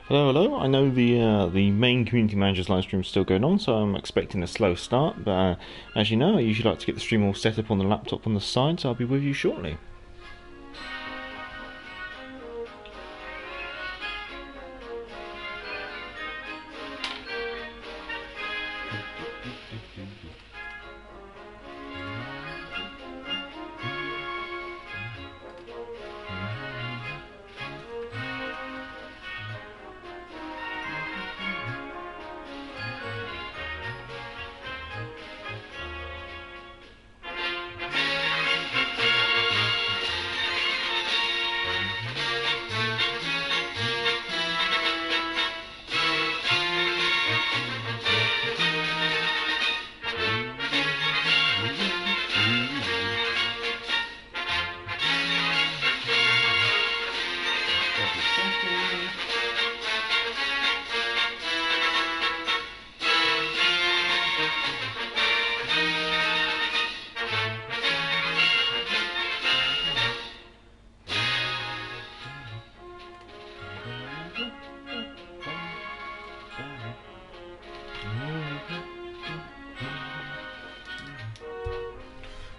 Hello, hello. I know the main community manager's live stream is still going on, so I'm expecting a slow start. But as you know, I usually like to get the stream all set up on the laptop on the side, so I'll be with you shortly.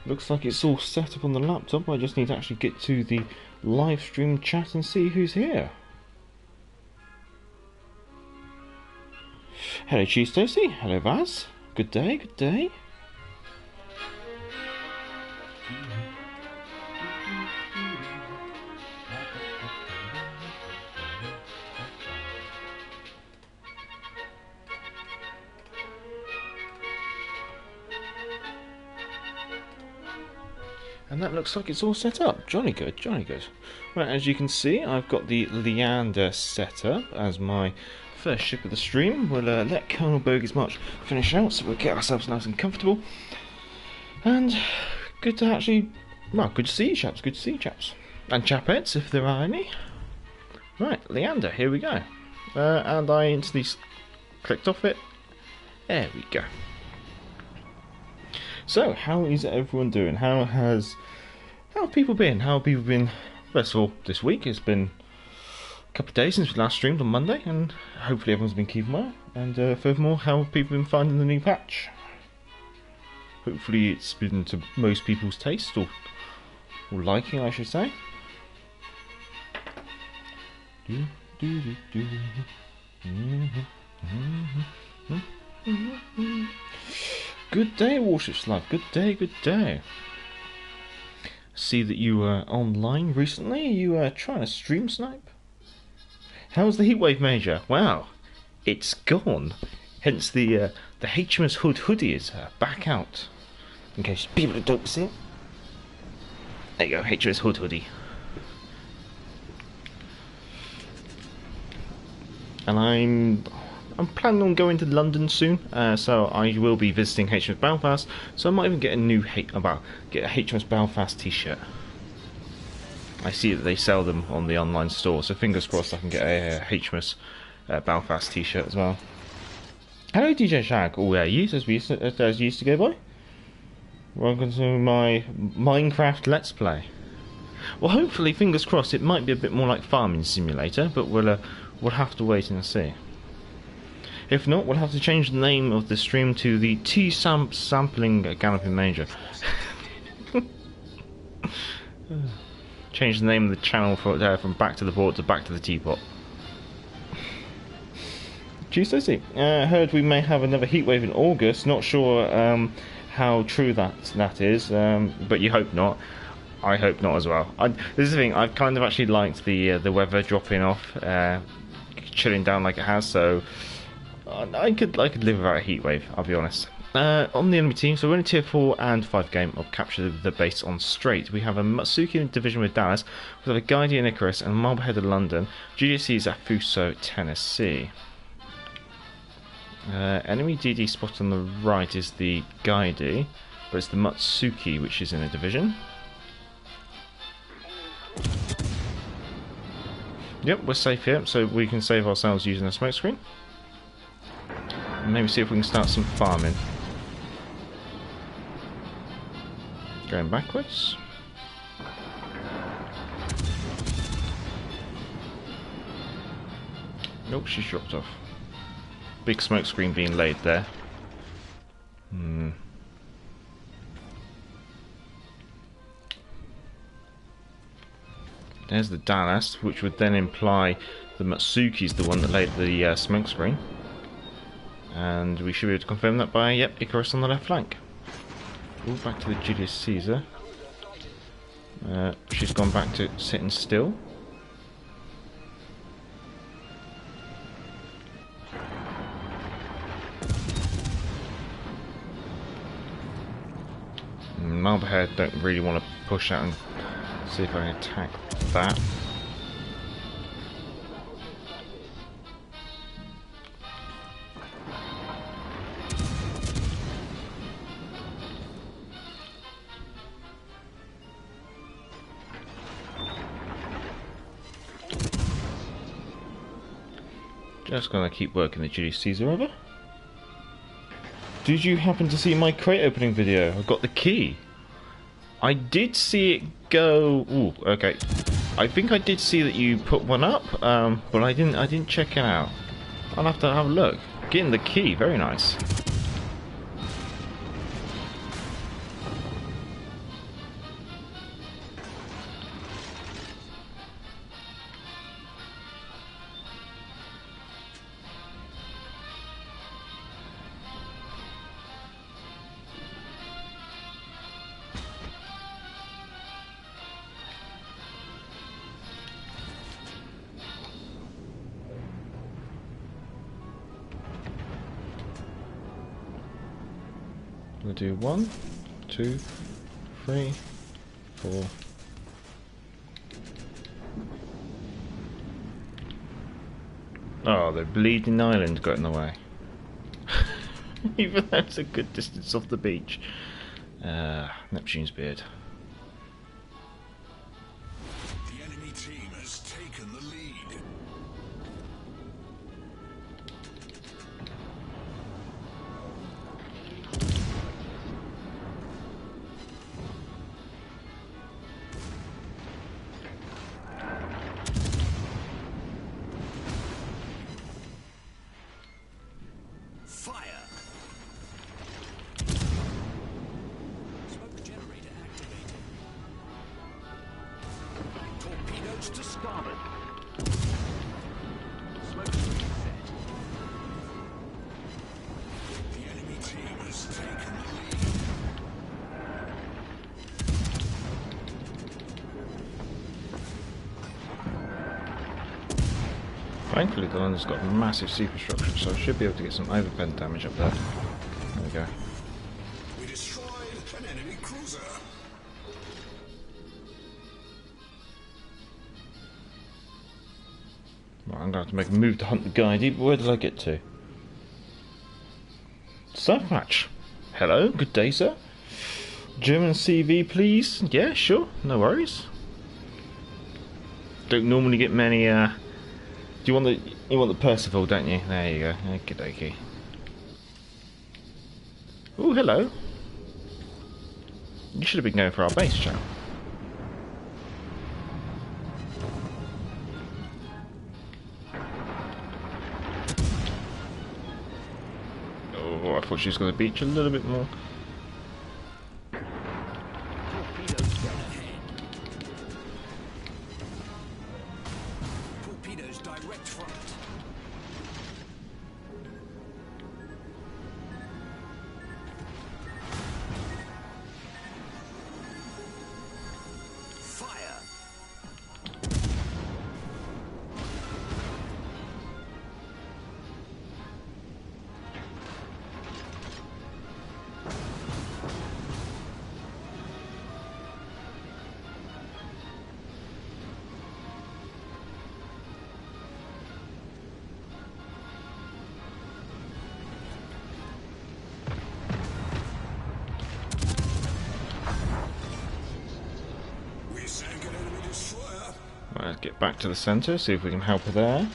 Looks like it's all set up on the laptop. I just need to actually get to the live stream chat and see who's here. Hello, Cheese Stacy. Hello, Vaz. Good day, good day. And that looks like it's all set up. Jolly good, jolly good. Right, as you can see, I've got the Leander set up as my first ship of the stream. We'll let Colonel Bogey's March finish out, so we'll get ourselves nice and comfortable. And good to actually, well, good to see you chaps, good to see you chaps. And chapettes, if there are any. Right, Leander, here we go. And I instantly clicked off it. There we go. So, how is everyone doing? How have people been? How have people been? First of all, this week it's been a couple of days since we last streamed on Monday, and hopefully everyone's been keeping well. And furthermore, how have people been finding the new patch? Hopefully it's been to most people's taste, or liking, I should say. Good day, Warships Live. Good day, good day. See that you were online recently. Are you trying to stream snipe? How's the Heatwave Major? Wow, it's gone. Hence the HMS Hood hoodie is back out. In case people don't see it. There you go, HMS Hood hoodie. And I'm planning on going to London soon, so I will be visiting HMS Belfast. So I might even get get a HMS Belfast T-shirt. I see that they sell them on the online store, so fingers crossed I can get a HMS Belfast T-shirt as well. Hello, DJ Shag. Oh yeah, you as you used to go by. Welcome to my Minecraft Let's Play. Well, hopefully, fingers crossed, it might be a bit more like Farming Simulator, but we'll have to wait and see. If not, we'll have to change the name of the stream to the Sampling Galloping Major. Change the name of the channel from Back to the Port to Back to the Teapot. Tuesday, heard we may have another heatwave in August. Not sure how true that is, but you hope not. I hope not as well. This is the thing. I've kind of actually liked the weather dropping off, chilling down like it has. So. I could live without a heatwave, I'll be honest. On the enemy team, so we're in a tier 4 and 5 game of Capture the Base on Strait. We have a Matsuki in division with Dallas, we have a Guardian Icarus and Marblehead of London. GGC is at Fuso, Tennessee. Enemy DD spot on the right is the Guide, but it's the Matsuki which is in a division. Yep, we're safe here, so we can save ourselves using a smoke screen. Maybe see if we can start some farming. Going backwards. Nope, she's dropped off. Big smoke screen being laid there. There's the Dallas, which would then imply the Matsuki's the one that laid the smoke screen. And we should be able to confirm that by, yep, Icarus on the left flank. All back to the Julius Caesar. She's gone back to sitting still. Malberhead don't really want to push out and see if I can attack that. Just gonna keep working the Julius Caesar over. Did you happen to see my crate opening video? I got the key. I did see it go. Ooh, okay. I think I did see that you put one up, but I didn't check it out. I'll have to have a look. Getting the key, very nice. We'll do 1, 2, 3, 4. Oh, the bleeding island got in the way. Even though it's a good distance off the beach. Neptune's beard. The enemy team has taken the lead. To starboard. Smoke set. The enemy team has taken the lead. Thankfully the London's got massive superstructure, so I should be able to get some overbend damage up there. There we go. We destroyed an enemy cruiser. Right, I'm going to have to make a move to hunt the guide, but where did I get to? Surf match. Hello, good day, sir. German CV, please. Yeah, sure, no worries. Don't normally get many. Do you want the Percival, don't you? There you go. Okie dokie. Oh, hello. You should have been going for our base, chap. Oh, I thought she was going to beach a little bit more. Torpedoes direct front. Fire. Let's get back to the centre, see if we can help her there.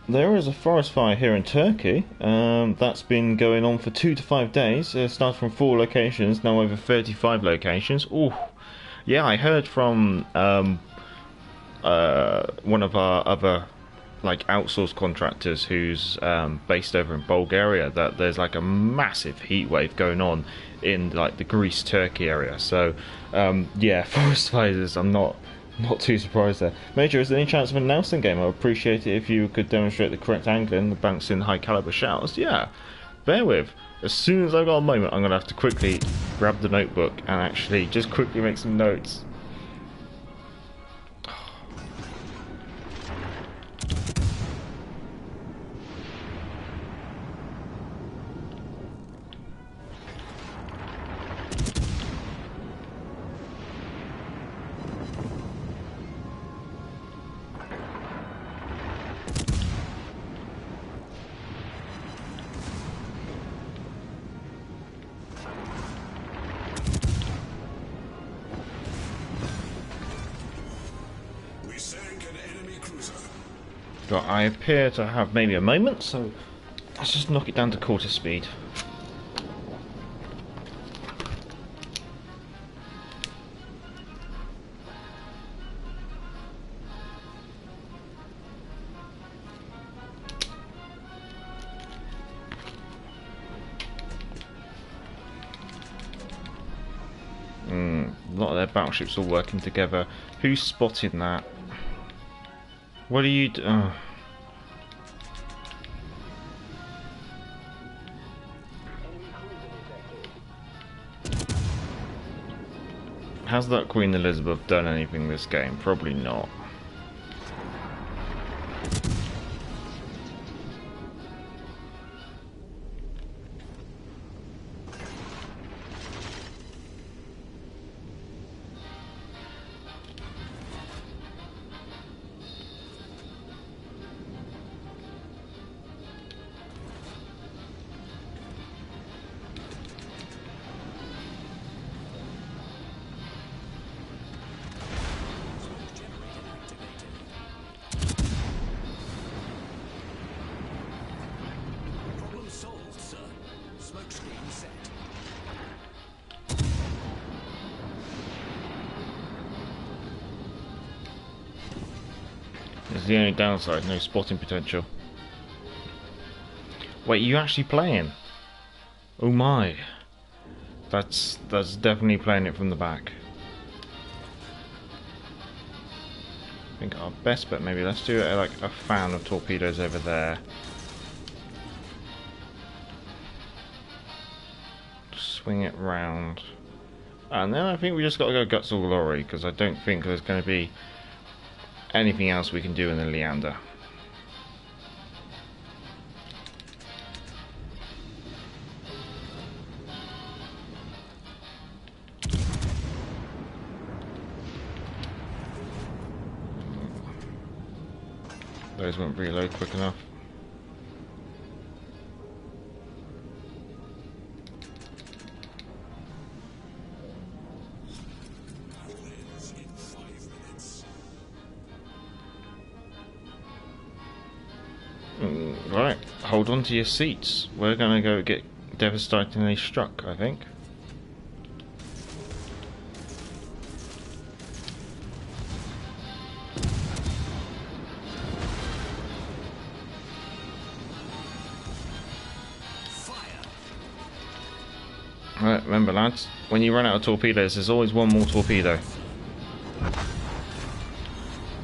There is a forest fire here in Turkey. That's been going on for 2 to 5 days. It started from 4 locations, now over 35 locations. Ooh, yeah, I heard from one of our other like outsourced contractors who's based over in Bulgaria that there's like a massive heat wave going on in like the Greece Turkey area. So yeah, forest fires, I'm not too surprised there. Major, is there any chance of a Nelson game? I would appreciate it if you could demonstrate the correct angling, the bouncing high caliber shouts. Yeah, bear with. As soon as I've got a moment, I'm going to have to quickly grab the notebook and actually just quickly make some notes. But I appear to have maybe a moment, so let's just knock it down to quarter speed. A lot of their battleships all working together. Who's spotting that? What are you oh. Has that Queen Elizabeth done anything this game? Probably not. It's the only downside, no spotting potential. Wait, you actually playing? Oh my. That's definitely playing it from the back. I think our best bet maybe, let's do it like a fan of torpedoes over there. Swing it round. And then I think we just got to go guts or glory, because I don't think there's going to be anything else we can do in the Leander. Those won't reload quick enough. Right, hold on to your seats. We're gonna go get devastatingly struck, I think. Right, remember lads, when you run out of torpedoes, there's always one more torpedo.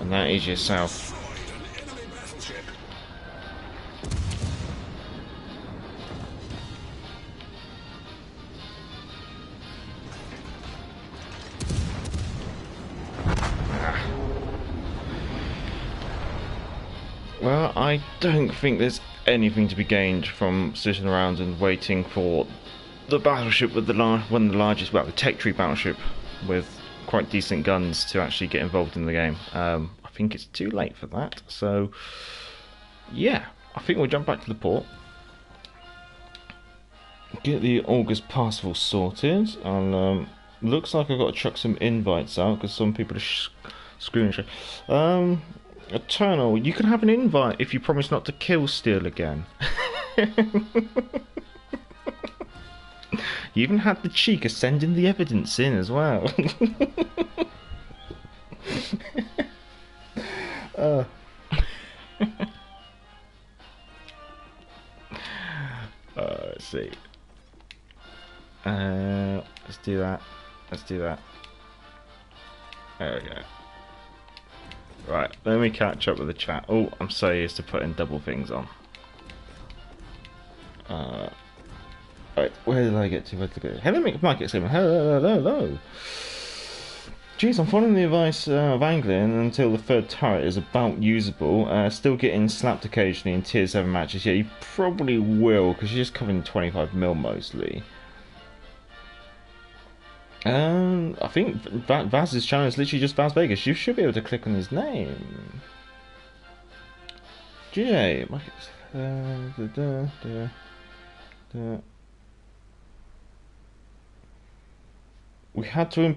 And that is yourself. Well, I don't think there's anything to be gained from sitting around and waiting for the battleship with one of the largest, well, the Tech Tree battleship with quite decent guns to actually get involved in the game. I think it's too late for that, so yeah, I think we'll jump back to the port, get the August Parsifal sorted, and looks like I've got to chuck some invites out because some people are screwing. Eternal, you can have an invite if you promise not to kill Steel again. You even had the cheek of sending the evidence in as well. uh. Let's see. Let's do that. Let's do that. There we go. Right, let me catch up with the chat. Oh, I'm so used to putting double things on. Right, where did I get to? Where did I go? Hello, Mike, it's hello, hello, hello. Jeez, I'm following the advice of angling until the third turret is about usable. Still getting slapped occasionally in tier 7 matches. Yeah, you probably will, because you're just covering 25mm mostly. I think Vaz's channel is literally just Vaz Vegas. You should be able to click on his name. GA. We had to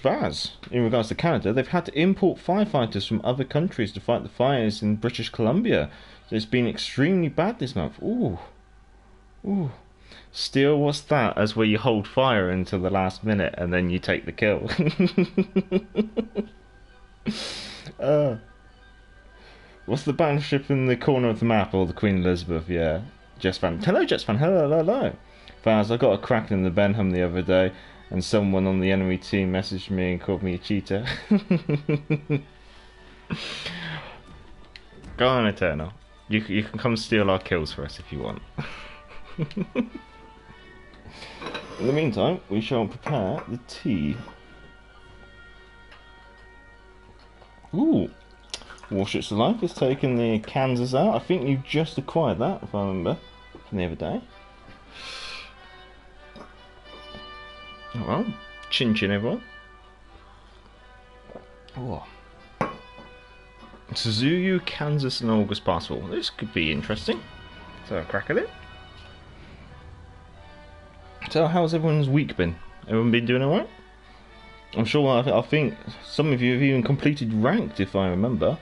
Vaz, in regards to Canada, they've had to import firefighters from other countries to fight the fires in British Columbia. So it's been extremely bad this month. Ooh. Steel, what's that? As where you hold fire until the last minute and then you take the kill. What's the battleship in the corner of the map? Or the Queen Elizabeth? Yeah. Jetsfan. Hello, Jetsfan. Hello. Vaz, I got a crack in the Benham the other day, and someone on the enemy team messaged me and called me a cheater. Go on, Eternal. You can come steal our kills for us if you want. In the meantime, we shall prepare the tea. Ooh. Warships of Life has taken the Kansas out. I think you just acquired that, if I remember, from the other day. Oh well, chin chin everyone. Oh. Suzuki, Kansas and August Passport. This could be interesting. So, a crack at it. So, how's everyone's week been? Everyone been doing alright? I'm sure, I think some of you have even completed ranked, if I remember.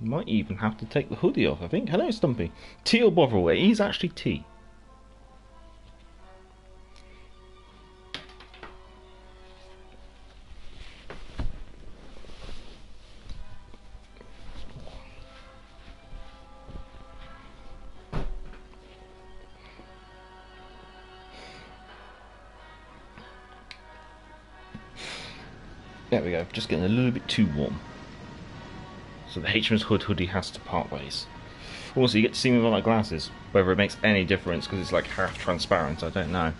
Might even have to take the hoodie off, I think. Hello, Stumpy. Tea or Bovril? It is actually tea. There we go. Just getting a little bit too warm. So the HMS hoodie has to part ways. Also, you get to see me with my glasses. Whether it makes any difference because it's like half transparent, I don't know.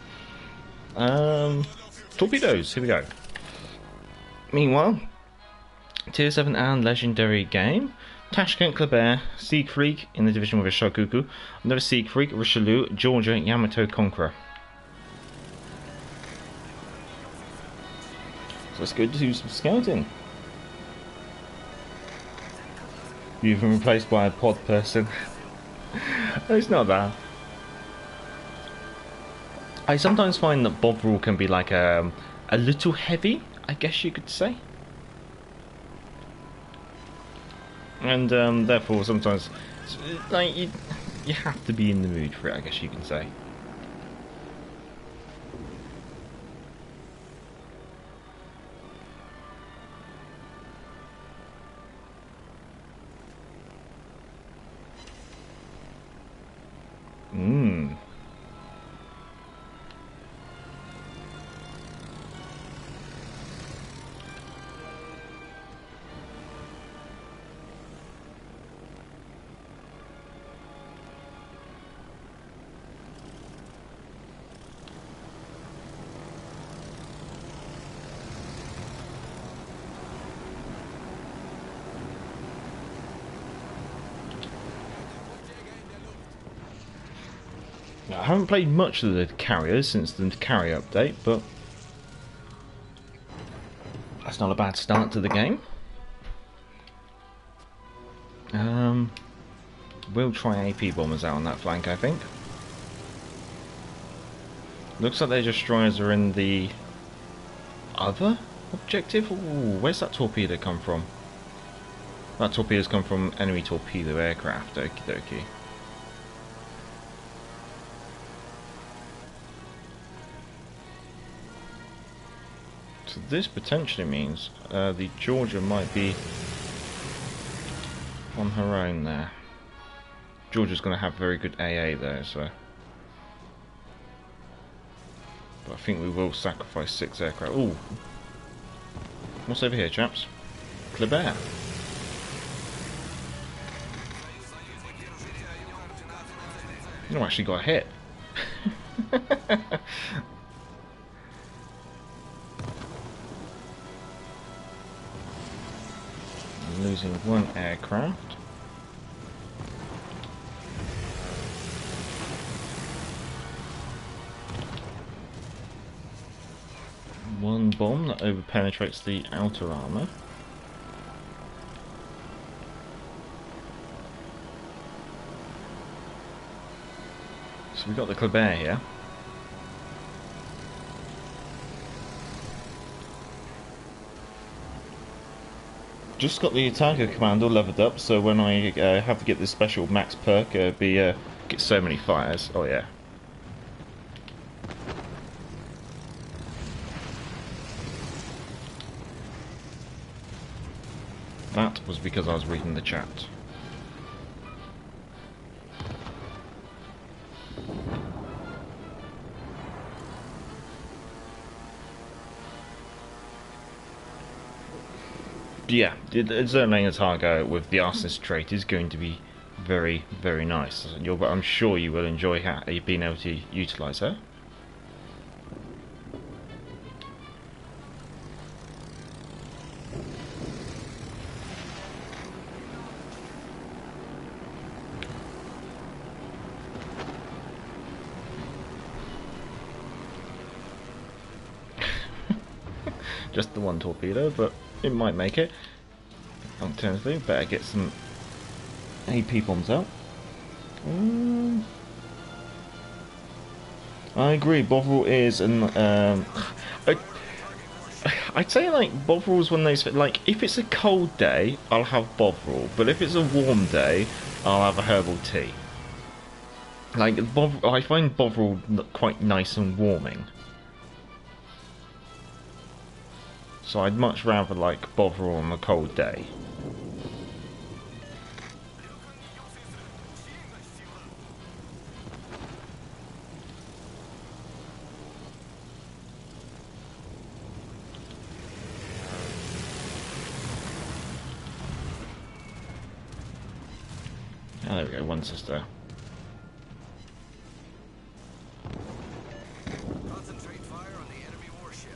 Torpedoes. Here we go. Meanwhile, Tier 7 and Legendary game. Tashkent Kleber, Siegfried in the division with a Shokuku. Another Siegfried, Richelieu, Georgia, Yamato Conqueror. So let's go do some scouting. You've been replaced by a pod person. It's not that. I sometimes find that Bovril can be like a little heavy, I guess you could say. And therefore sometimes like you have to be in the mood for it, I guess you can say. I haven't played much of the carriers since the carrier update, but that's not a bad start to the game. We'll try AP bombers out on that flank, I think. Looks like their destroyers are in the other objective. Ooh, where's that torpedo come from? That torpedo's come from enemy torpedo aircraft. Okie dokie. So this potentially means the Georgia might be on her own there. Georgia's going to have very good AA though, so. But I think we will sacrifice 6 aircraft. Ooh. What's over here, chaps? Kleber. You actually got hit. I'm losing 1 aircraft. One bomb that overpenetrates the outer armour. So we got the Kleber here. Just got the Tiger Commander leveled up, so when I have to get this special max perk, get so many fires. Oh yeah. That was because I was reading the chat. Yeah, zoning a target with the Arsonist trait is going to be very, very nice. I'm sure you will enjoy being able to utilise her. Just the 1 torpedo, but it might make it. Alternatively, better get some AP bombs out. I agree, Bovril is I'd say like Bovril's one of those, like if it's a cold day, I'll have Bovril, but if it's a warm day, I'll have a herbal tea. Like I find Bovril quite nice and warming. So I'd much rather like Bovril on a cold day. Oh, there we go, 1 sister. Concentrate fire on the enemy warship.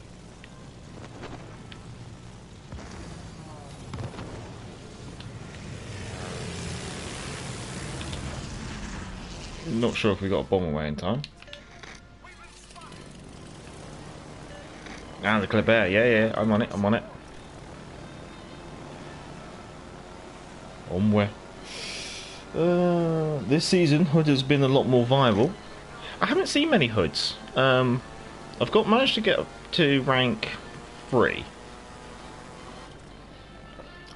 Not sure if we got a bomb away in time. Ah, the Kleber, yeah, I'm on it, I'm on it. Where? This season, Hood has been a lot more viable. I haven't seen many Hoods. I've managed to get up to rank 3.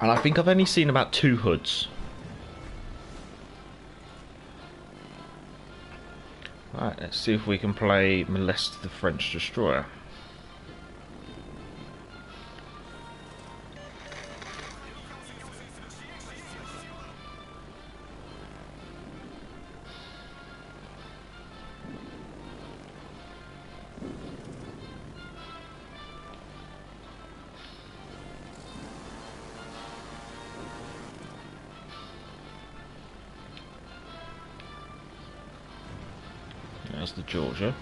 And I think I've only seen about 2 Hoods. Right, let's see if we can play Molest the French Destroyer. There's the Georgia.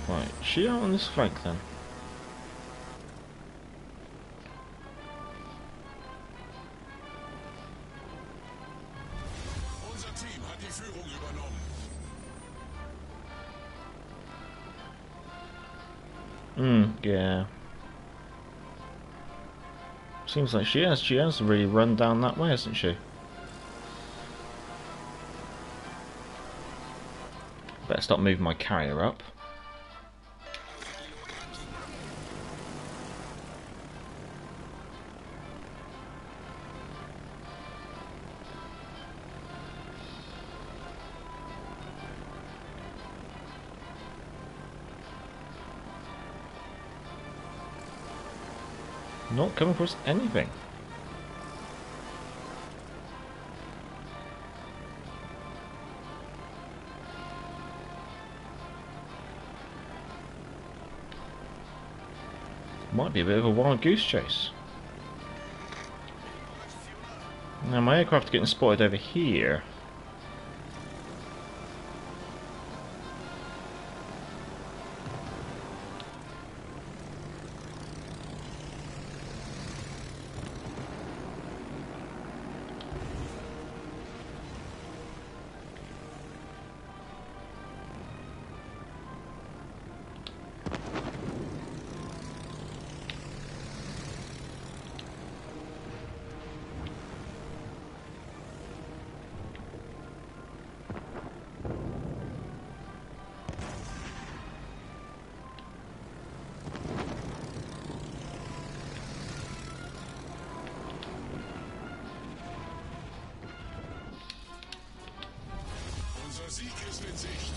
Right, she out on this flank then. Yeah. Seems like she has really run down that way, hasn't she? Better stop moving my carrier up. Not come across anything. Might be a bit of a wild goose chase. Now my aircraft are getting spotted over here. Unser Sieg ist in Sicht.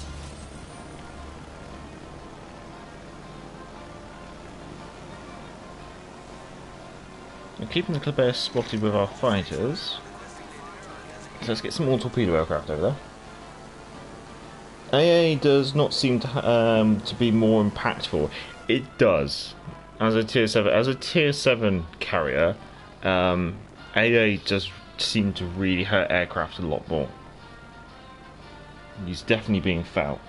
We're keeping the Kleber spotted with our fighters. So let's get some more torpedo aircraft over there. AA does not seem to be more impactful. It does. As a tier 7 carrier, AA does seem to really hurt aircraft a lot more. He's definitely being felt.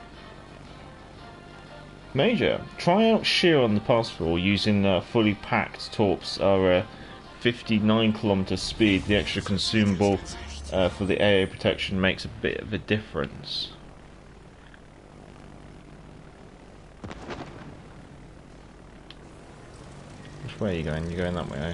Major, try out shear on the pass-through using fully packed torps are 59 km speed. The extra consumable for the AA protection makes a bit of a difference. Which way are you going? You're going that way, eh?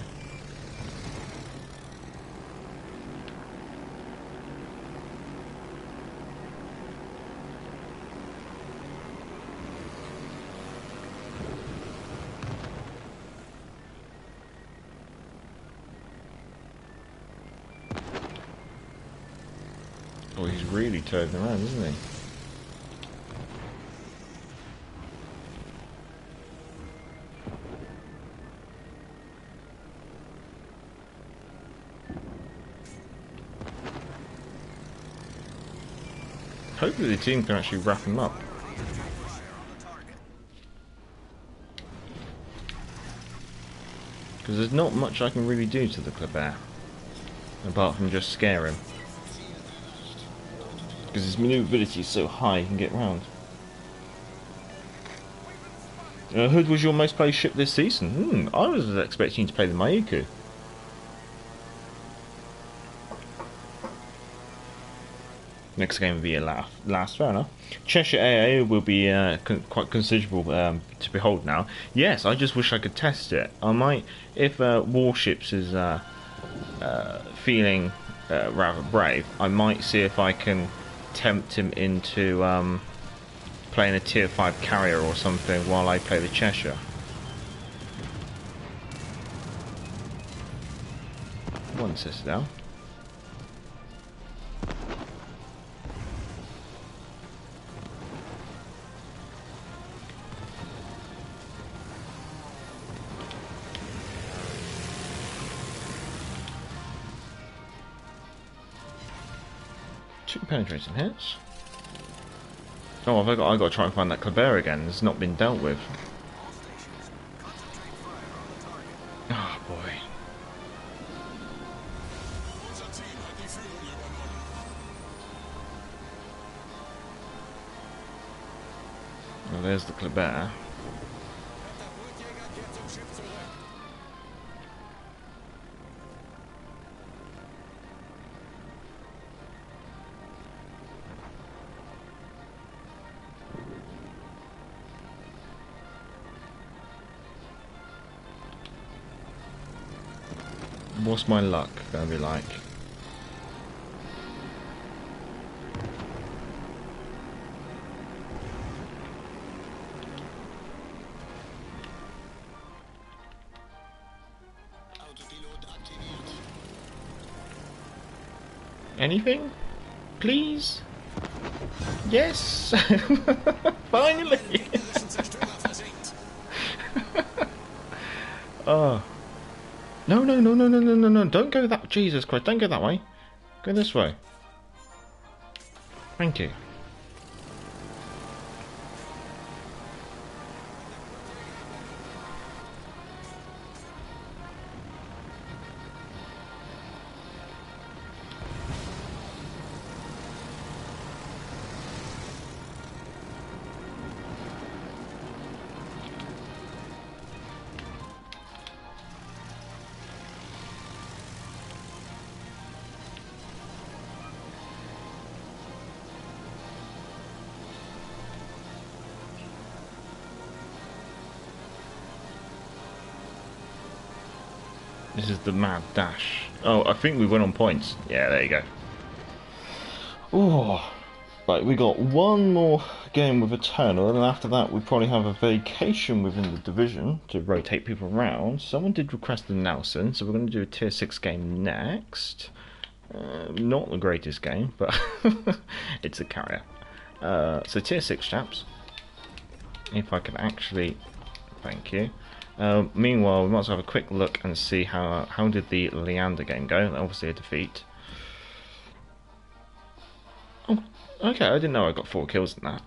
Oh, he's really turning around, isn't he? Hopefully the team can actually wrap him up. Because there's not much I can really do to the Kleber, apart from just scare him. Because his manoeuvrability is so high, he can get round. Hood was your most played ship this season? I was expecting you to play the Maiku. Next game will be a last, fair enough. Cheshire AA will be quite considerable to behold now. Yes, I just wish I could test it. I might, if Warships is feeling rather brave, I might see if I can tempt him into playing a tier 5 carrier or something while I play the Cheshire. One Citadel. Two penetrating hits. Oh, I got to try and find that Kleber again. It's not been dealt with. Oh boy. Unser Team hat die Führung übernommen. Well, there's the Kleber. Katapultjäger kehrt zum Schiff zurück. What's my luck gonna be like? Autopilot aktiviert. Anything? Please? Yes! Finally! Gegnerischen Zerstörer versenkt. Oh. No, no, no, no, no, no, no, no. Don't go that... Jesus Christ, don't go that way. Go this way. Thank you. This is the mad dash. Oh, I think we went on points. Yeah, there you go. Oh, right, we got one more game with Eternal, and after that we probably have a vacation within the division to rotate people around. Someone did request the Nelson, so we're going to do a tier 6 game next. Not the greatest game, but it's a carrier. So tier 6 chaps. If I can actually... Thank you. Meanwhile, we might as well have a quick look and see how did the Leander game go. Obviously a defeat. Oh, okay, I didn't know I got 4 kills in that.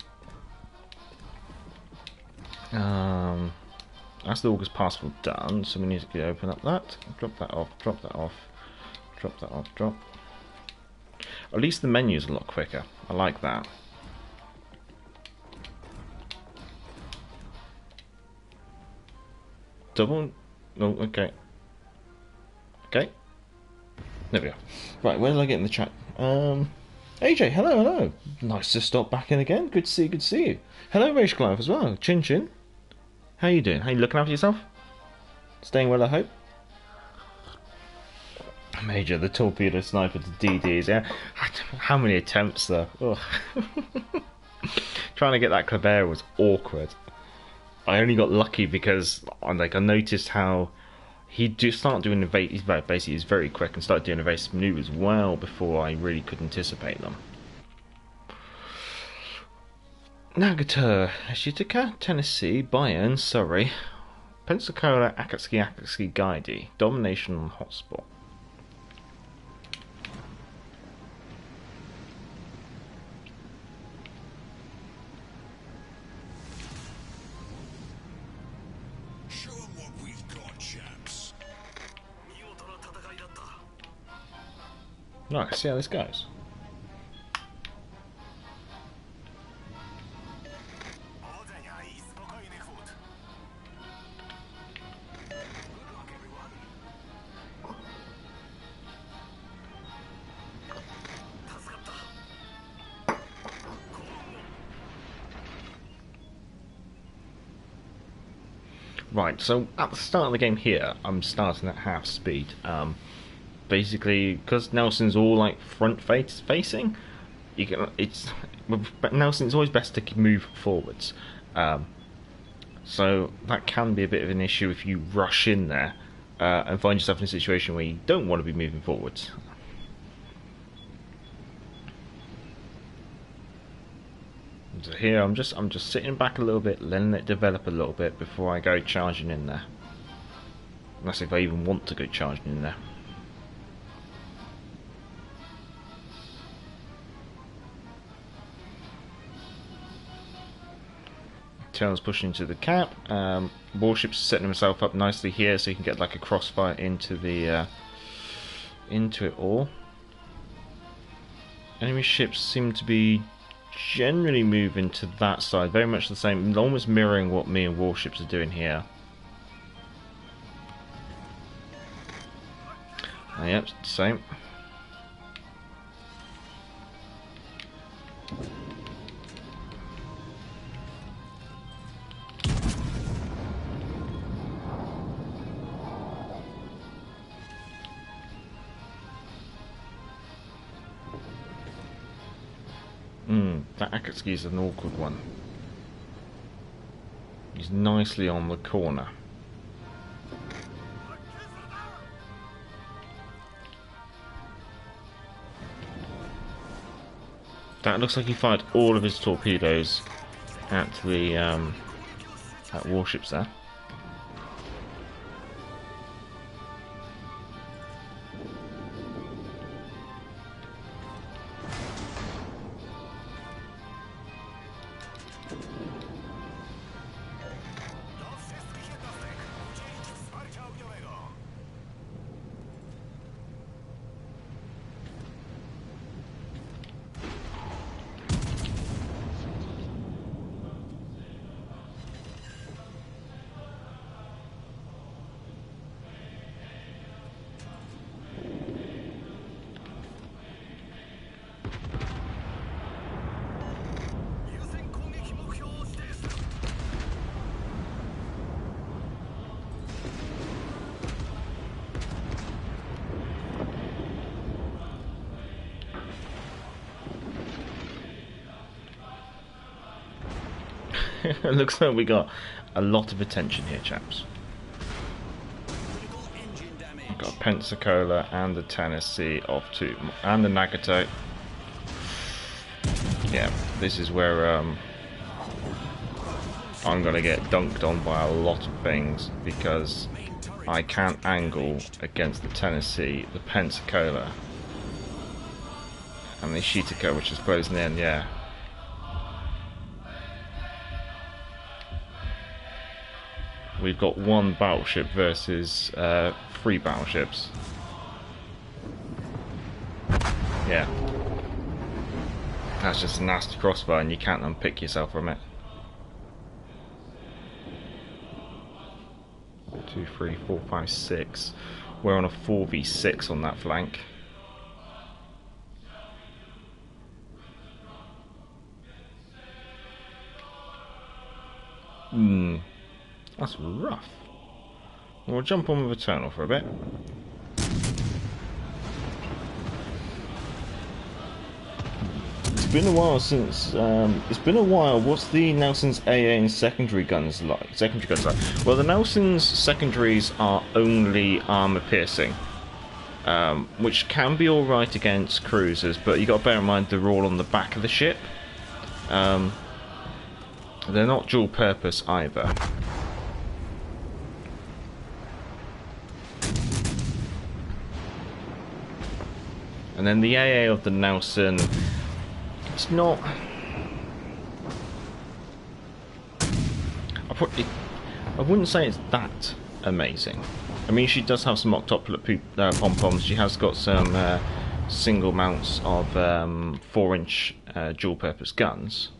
That's the August Passport done, so we need to open up that. Drop that off, drop that off, drop that off, drop. At least the menu's a lot quicker. I like that. Double... Oh, okay. Okay. There we go. Right, where did I get in the chat? AJ, hello, hello. Nice to stop back in again. Good to see you, good to see you. Hello, Rage Clive as well. Chin Chin. How you doing? How you looking after yourself? Staying well, I hope? Major, the torpedo sniper to DDs, yeah. How many attempts, though? Trying to get that Claver was awkward. I only got lucky because I noticed how he'd start doing basically he's very quick and started doing evasive maneuvers well before I really could anticipate them. Nagata, Shizuoka, Tennessee, Bayern, Surrey, Pensacola, Akatsuki, Gaidi, domination on hotspot. Nice, see how this goes. Right, so at the start of the game here, I'm starting at half speed. Basically, because Nelson's all like front facing, you can Nelson, it's always best to move forwards. So that can be a bit of an issue if you rush in there and find yourself in a situation where you don't want to be moving forwards. So here I'm just sitting back a little bit, letting it develop a little bit before I go charging in there. That's if I even want to go charging in there. Tails pushing into the cap. Warships setting himself up nicely here, so you can get like a crossfire into the into it all. Enemy ships seem to be generally moving to that side, very much the same, almost mirroring what me and Warships are doing here. Yep, same. That Akatsuki is an awkward one. He's nicely on the corner. That looks like he fired all of his torpedoes at the at warships there. It looks like we got a lot of attention here, chaps. We've got Pensacola and the Tennessee off to, and the Nagato. Yeah, this is where I'm gonna get dunked on by a lot of things because I can't angle against the Tennessee, the Pensacola, and the Ishitaka, which is closing in. Yeah. We've got one battleship versus 3 battleships. Yeah. That's just a nasty crossfire and you can't unpick yourself from it. 2, 3, 4, 5, 6. We're on a 4v6 on that flank. That's rough. We'll jump on with Eternal for a bit. It's been a while since. It's been a while. What's the Nelson's AA and secondary guns like? Well, the Nelson's secondaries are only armor piercing, which can be all right against cruisers, but you got to bear in mind they're all on the back of the ship. They're not dual purpose either. And then the AA of the Nelson, it's not. I wouldn't say it's that amazing. I mean, she does have some octoplet pom-poms. She has got some single mounts of 4-inch dual-purpose guns.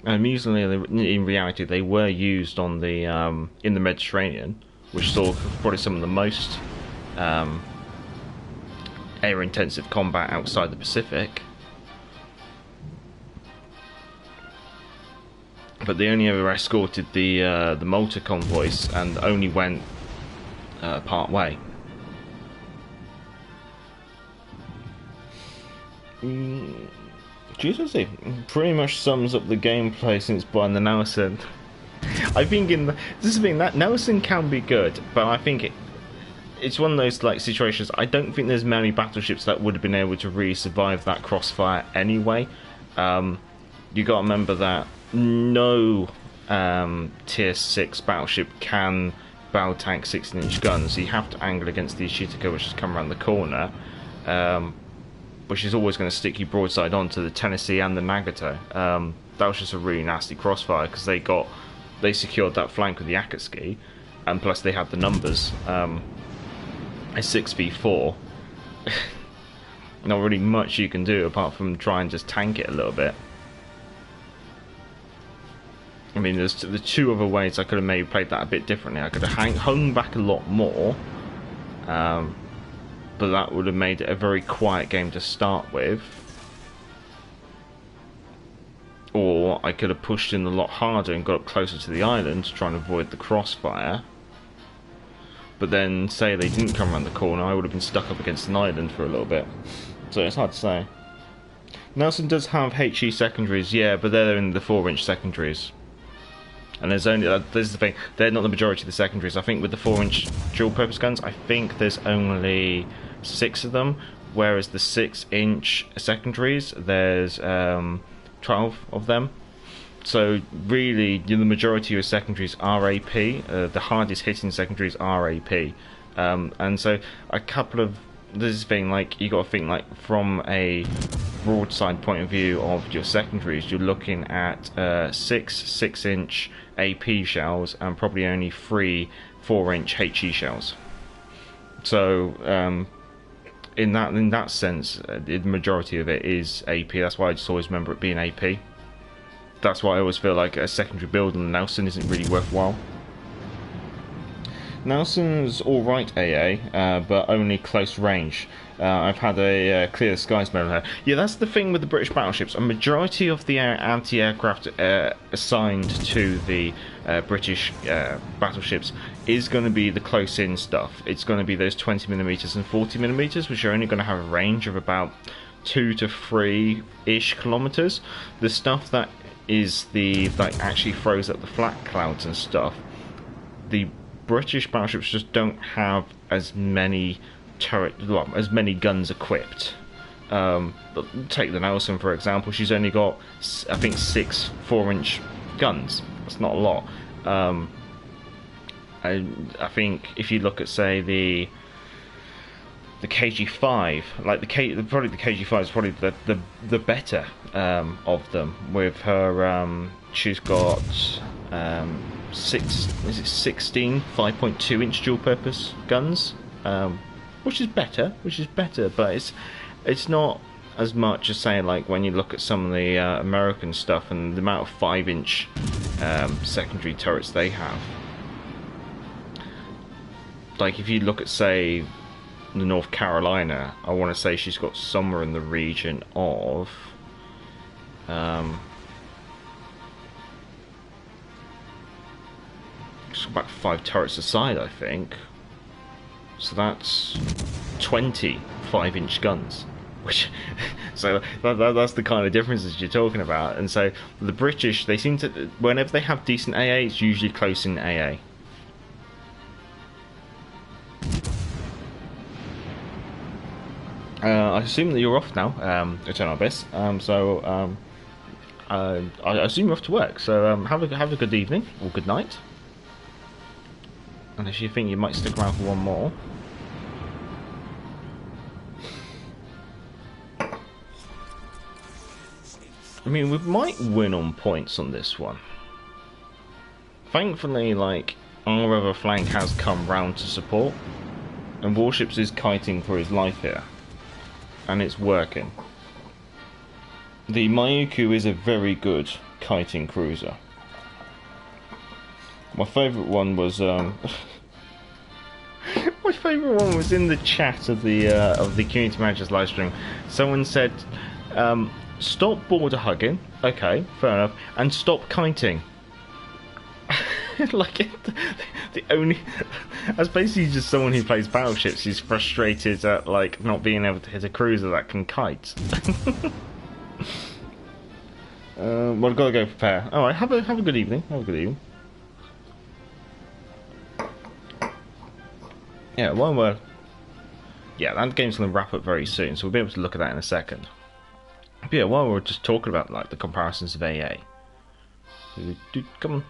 Amusingly, in reality, they were used on the in the Mediterranean, which saw probably some of the most air-intensive combat outside the Pacific. But they only ever escorted the Malta convoys and only went part way. Jesus, it pretty much sums up the gameplay since buying the Nelson. I think this is the thing, that Nelson can be good, but I think it's one of those like situations. I don't think there's many battleships that would have been able to really survive that crossfire anyway. You got to remember that no tier 6 battleship can battle tank 16-inch guns. So you have to angle against the Ishitaka, which has come around the corner. Which is always going to stick you broadside onto the Tennessee and the Nagato. That was just a really nasty crossfire because they secured that flank with the Akatsuki, and plus they had the numbers. A 6v4, not really much you can do apart from try and just tank it a little bit. I mean, there's the 2 other ways I could have maybe played that a bit differently. I could have hung back a lot more. But that would have made it a very quiet game to start with. Or I could have pushed in a lot harder and got up closer to the island to try and avoid the crossfire. But then, say they didn't come around the corner, I would have been stuck up against an island for a little bit. So it's hard to say. Nelson does have HE secondaries, yeah, but they're in the 4-inch secondaries. And there's only, this is the thing, they're not the majority of the secondaries. I think with the 4-inch dual-purpose guns, I think there's only 6 of them, whereas the 6-inch secondaries, there's 12 of them. So really, the majority of secondaries are AP. The hardest hitting secondaries are AP. And so a couple of, this is the thing, like, you got to think, like, from a broadside point of view of your secondaries, you're looking at 6 6-inch AP shells and probably only 3 4-inch HE shells. So in that sense, the majority of it is AP. That's why I just always remember it being AP. That's why I always feel like a secondary build on the Nelson isn't really worthwhile. Nelson's alright AA, but only close range. I've had a clear skies mode on her. Yeah, that's the thing with the British battleships. A majority of the anti-aircraft assigned to the British battleships is going to be the close-in stuff. It's going to be those 20mm and 40mm, which are only going to have a range of about 2 to 3-ish kilometers. The stuff that is the that actually throws up the flat clouds and stuff, the British battleships just don't have as many as many guns equipped. Take the Nelson for example. She's only got, I think, 6 4-inch guns. That's not a lot. I think if you look at, say, the KG5, like probably the KG5 is probably the better of them. With her, she's got 16 5.2-inch dual-purpose guns, which is better. But it's not as much as, say, like when you look at some of the American stuff and the amount of 5-inch secondary turrets they have. Like if you look at, say, the North Carolina, I want to say she's got somewhere in the region of it's about 5 turrets a side, I think. So that's 20 5-inch guns, which so that's the kind of differences you're talking about. And so the British, they seem to, whenever they have decent AA, it's usually close in AA. I assume that you're off now, Eternal Abyss. I assume you're off to work. So have a good evening or good night. Unless you think you might stick around for one more. I mean, we might win on points on this one. Thankfully, like, our other flank has come round to support, and Warships is kiting for his life here. And it's working. The Mayuku is a very good kiting cruiser. My favourite one was my favourite one was in the chat of the community manager's live stream. Someone said, "Stop border hugging." Okay, fair enough, and stop kiting. Like the only, as basically just someone who plays battleships who's frustrated at like not being able to hit a cruiser that can kite. Well, I've got to go prepare. All right, have a good evening. Have a good evening. Yeah, that game's going to wrap up very soon, so we'll be able to look at that in a second. But yeah, while we're just talking about like the comparisons of AA, come on.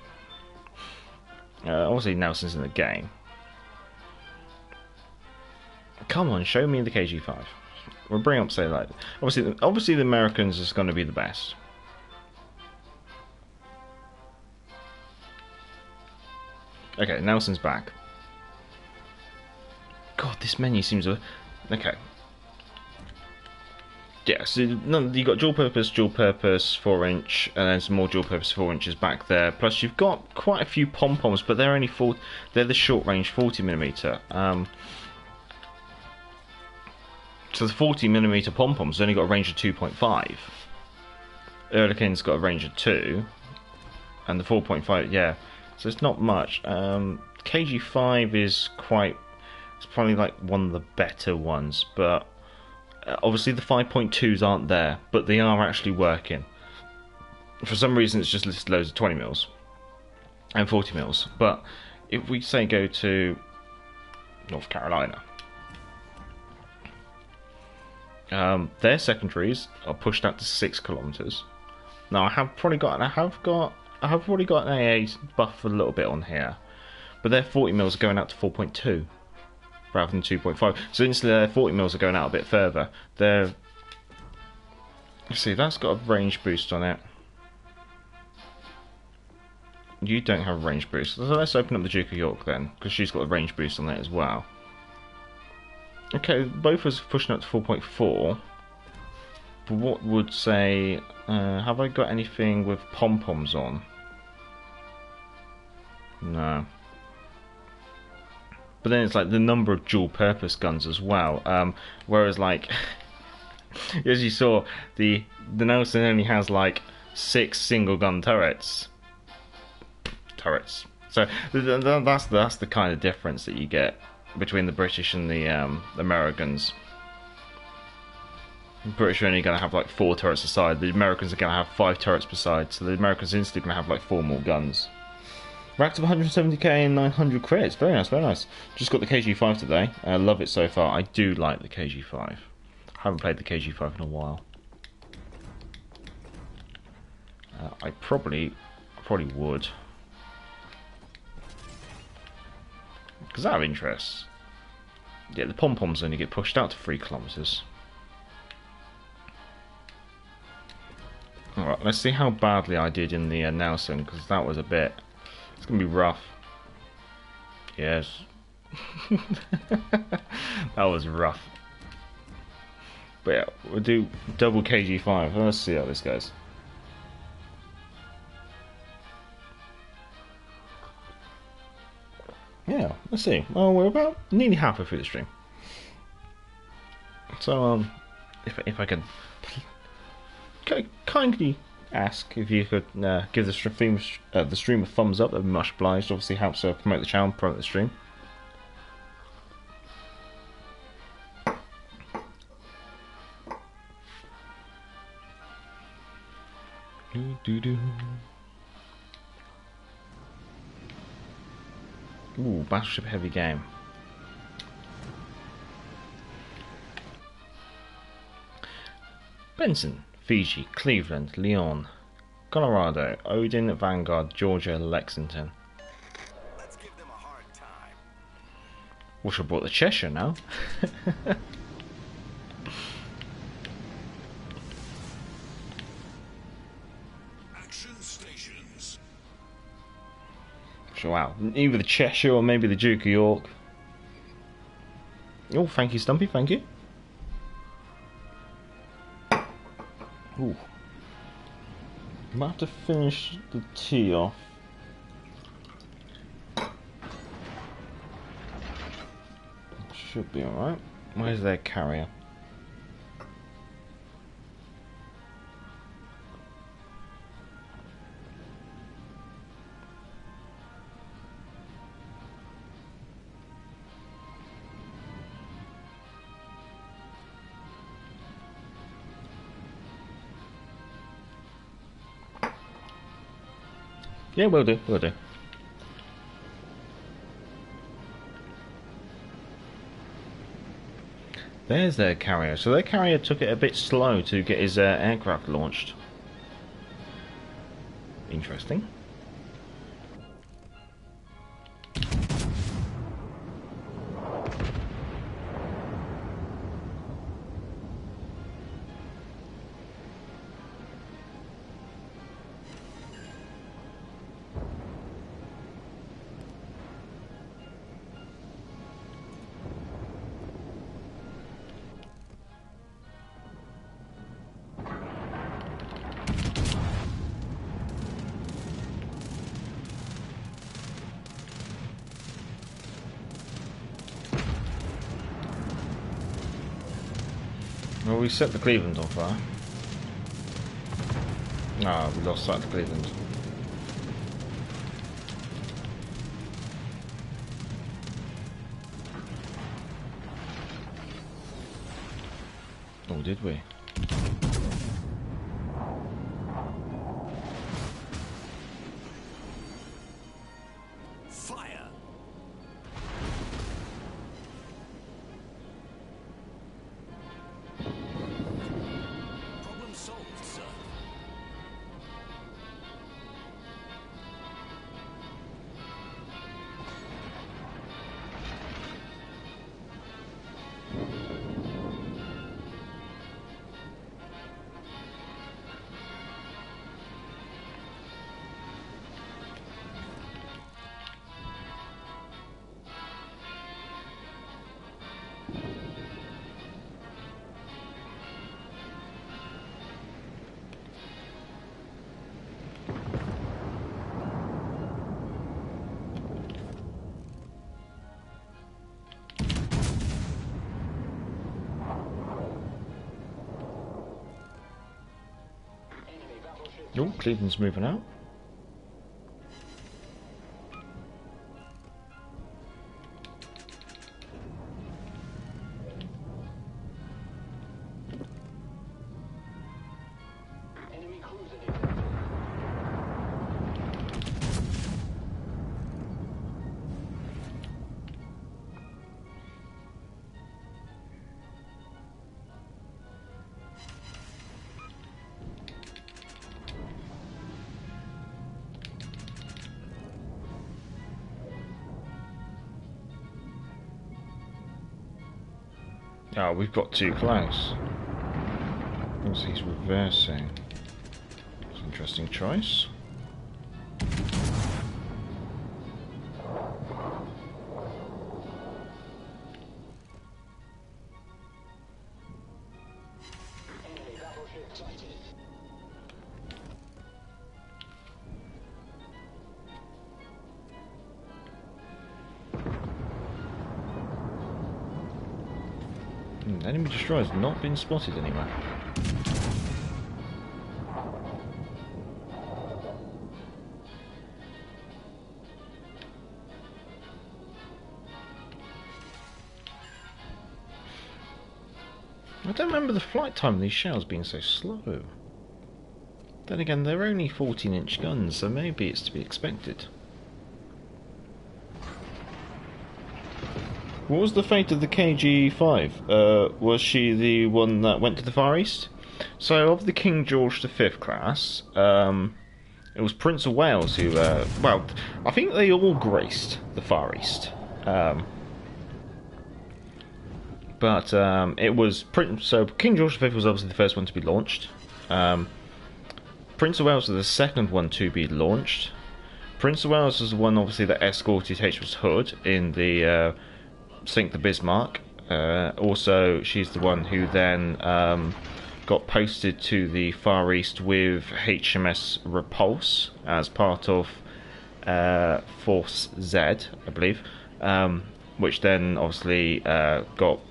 Obviously Nelson's in the game. Come on, show me the KG5. We'll bring up, say, like, obviously the Americans is going to be the best. Okay, Nelson's back. God, this menu seems okay. Yeah, so you got dual purpose 4-inch, and then some more dual purpose 4 inches back there. Plus, you've got quite a few pom poms, but they're only they're the short range 40mm. So the 40mm pom poms only got a range of 2.5. Erlikin's got a range of 2, and the 4.5, yeah. So it's not much. KG5 is it's probably like one of the better ones, but. Obviously the 5.2s aren't there, but they are actually working. For some reason it's just listed loads of 20mm and 40mm, but if we say go to North Carolina, their secondaries are pushed out to 6 kilometers. Now I have already got an AA buff a little bit on here, but their 40mm are going out to 4.2. Rather than 2.5, so instantly their 40mm are going out a bit further. See, that's got a range boost on it. You don't have a range boost, so let's open up the Duke of York then, because she's got a range boost on it as well. Okay, both of us pushing up to 4.4. But what would say? Have I got anything with pom poms on? No. But then it's like the number of dual purpose guns as well. Whereas like as you saw, the Nelson only has like 6 single gun turrets. So that's the kind of difference that you get between the British and the Americans. The British are only going to have like 4 turrets a side. The Americans are going to have 5 turrets per side. So the Americans are instantly going to have like 4 more guns. Racked of 170k and 900 crits. Very nice, very nice. Just got the KG5 today. I love it so far. I do like the KG5. I haven't played the KG5 in a while. I probably would. Because out of interest. Yeah, the pom-poms only get pushed out to 3 kilometers. Alright, let's see how badly I did in the Nelson, because that was a bit... It's going to be rough. Yes. That was rough. But yeah, we'll do double KG5. Let's see how this goes. Yeah, let's see. Well, we're about nearly halfway through the stream. So, if I could kindly ask if you could give the stream a thumbs up, that'd be much obliged. Obviously helps promote the channel, promote the stream. Ooh, battleship heavy game. Benson, Fiji, Cleveland, Lyon, Colorado, Odin, Vanguard, Georgia, Lexington. Let's give them a hard time. Wish I brought the Cheshire now. Action stations. So wow, either the Cheshire or maybe the Duke of York. Oh, thank you, Stumpy, thank you. Ooh. Might have to finish the tea off. Should be alright. Where's their carrier? Yeah, will do, will do. There's their carrier. So their carrier took it a bit slow to get his aircraft launched. Interesting. Well, we set the Cleveland on fire. Ah, we lost sight of the Cleveland. Oh, did we? Fire! Problem solved, sir. Oh, Cleveland's moving out. Oh, we've got too close. Looks he's reversing. It's an interesting choice. Enemy destroyer has not been spotted anywhere. I don't remember the flight time of these shells being so slow. Then again, they're only 14-inch guns, so maybe it's to be expected. What was the fate of the KG-5? Was she the one that went to the Far East? So, of the King George V class, it was Prince of Wales who, well, I think they all graced the Far East. But it was so King George V was obviously the first one to be launched. Prince of Wales was the second one to be launched. Prince of Wales was the one obviously that escorted HMS Hood in the Sink the Bismarck. Also, she's the one who then got posted to the Far East with HMS Repulse as part of Force Z, I believe, which then obviously got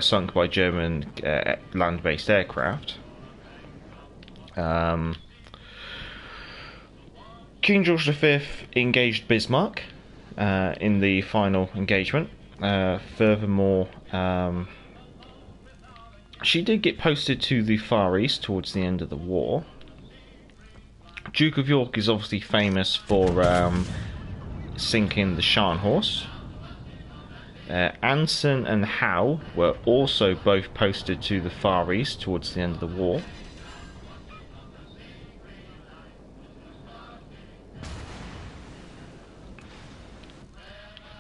sunk by German land-based aircraft. King George V engaged Bismarck in the final engagement. Furthermore, she did get posted to the Far East towards the end of the war. Duke of York is obviously famous for sinking the Scharnhorst. Anson and Howe were also both posted to the Far East towards the end of the war.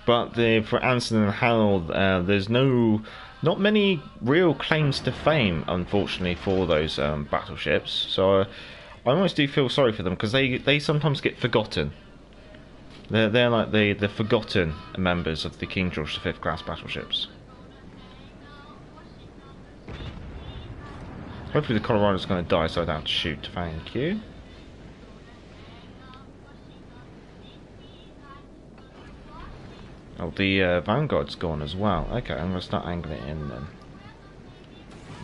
But for Anson and Howe, there's not many real claims to fame, unfortunately, for those battleships. So I almost do feel sorry for them because they sometimes get forgotten. They're like the forgotten members of the King George V class battleships. Hopefully the Colorado's going to die so I don't have to shoot. Thank you. Oh, the Vanguard's gone as well. Okay, I'm going to start angling it in then.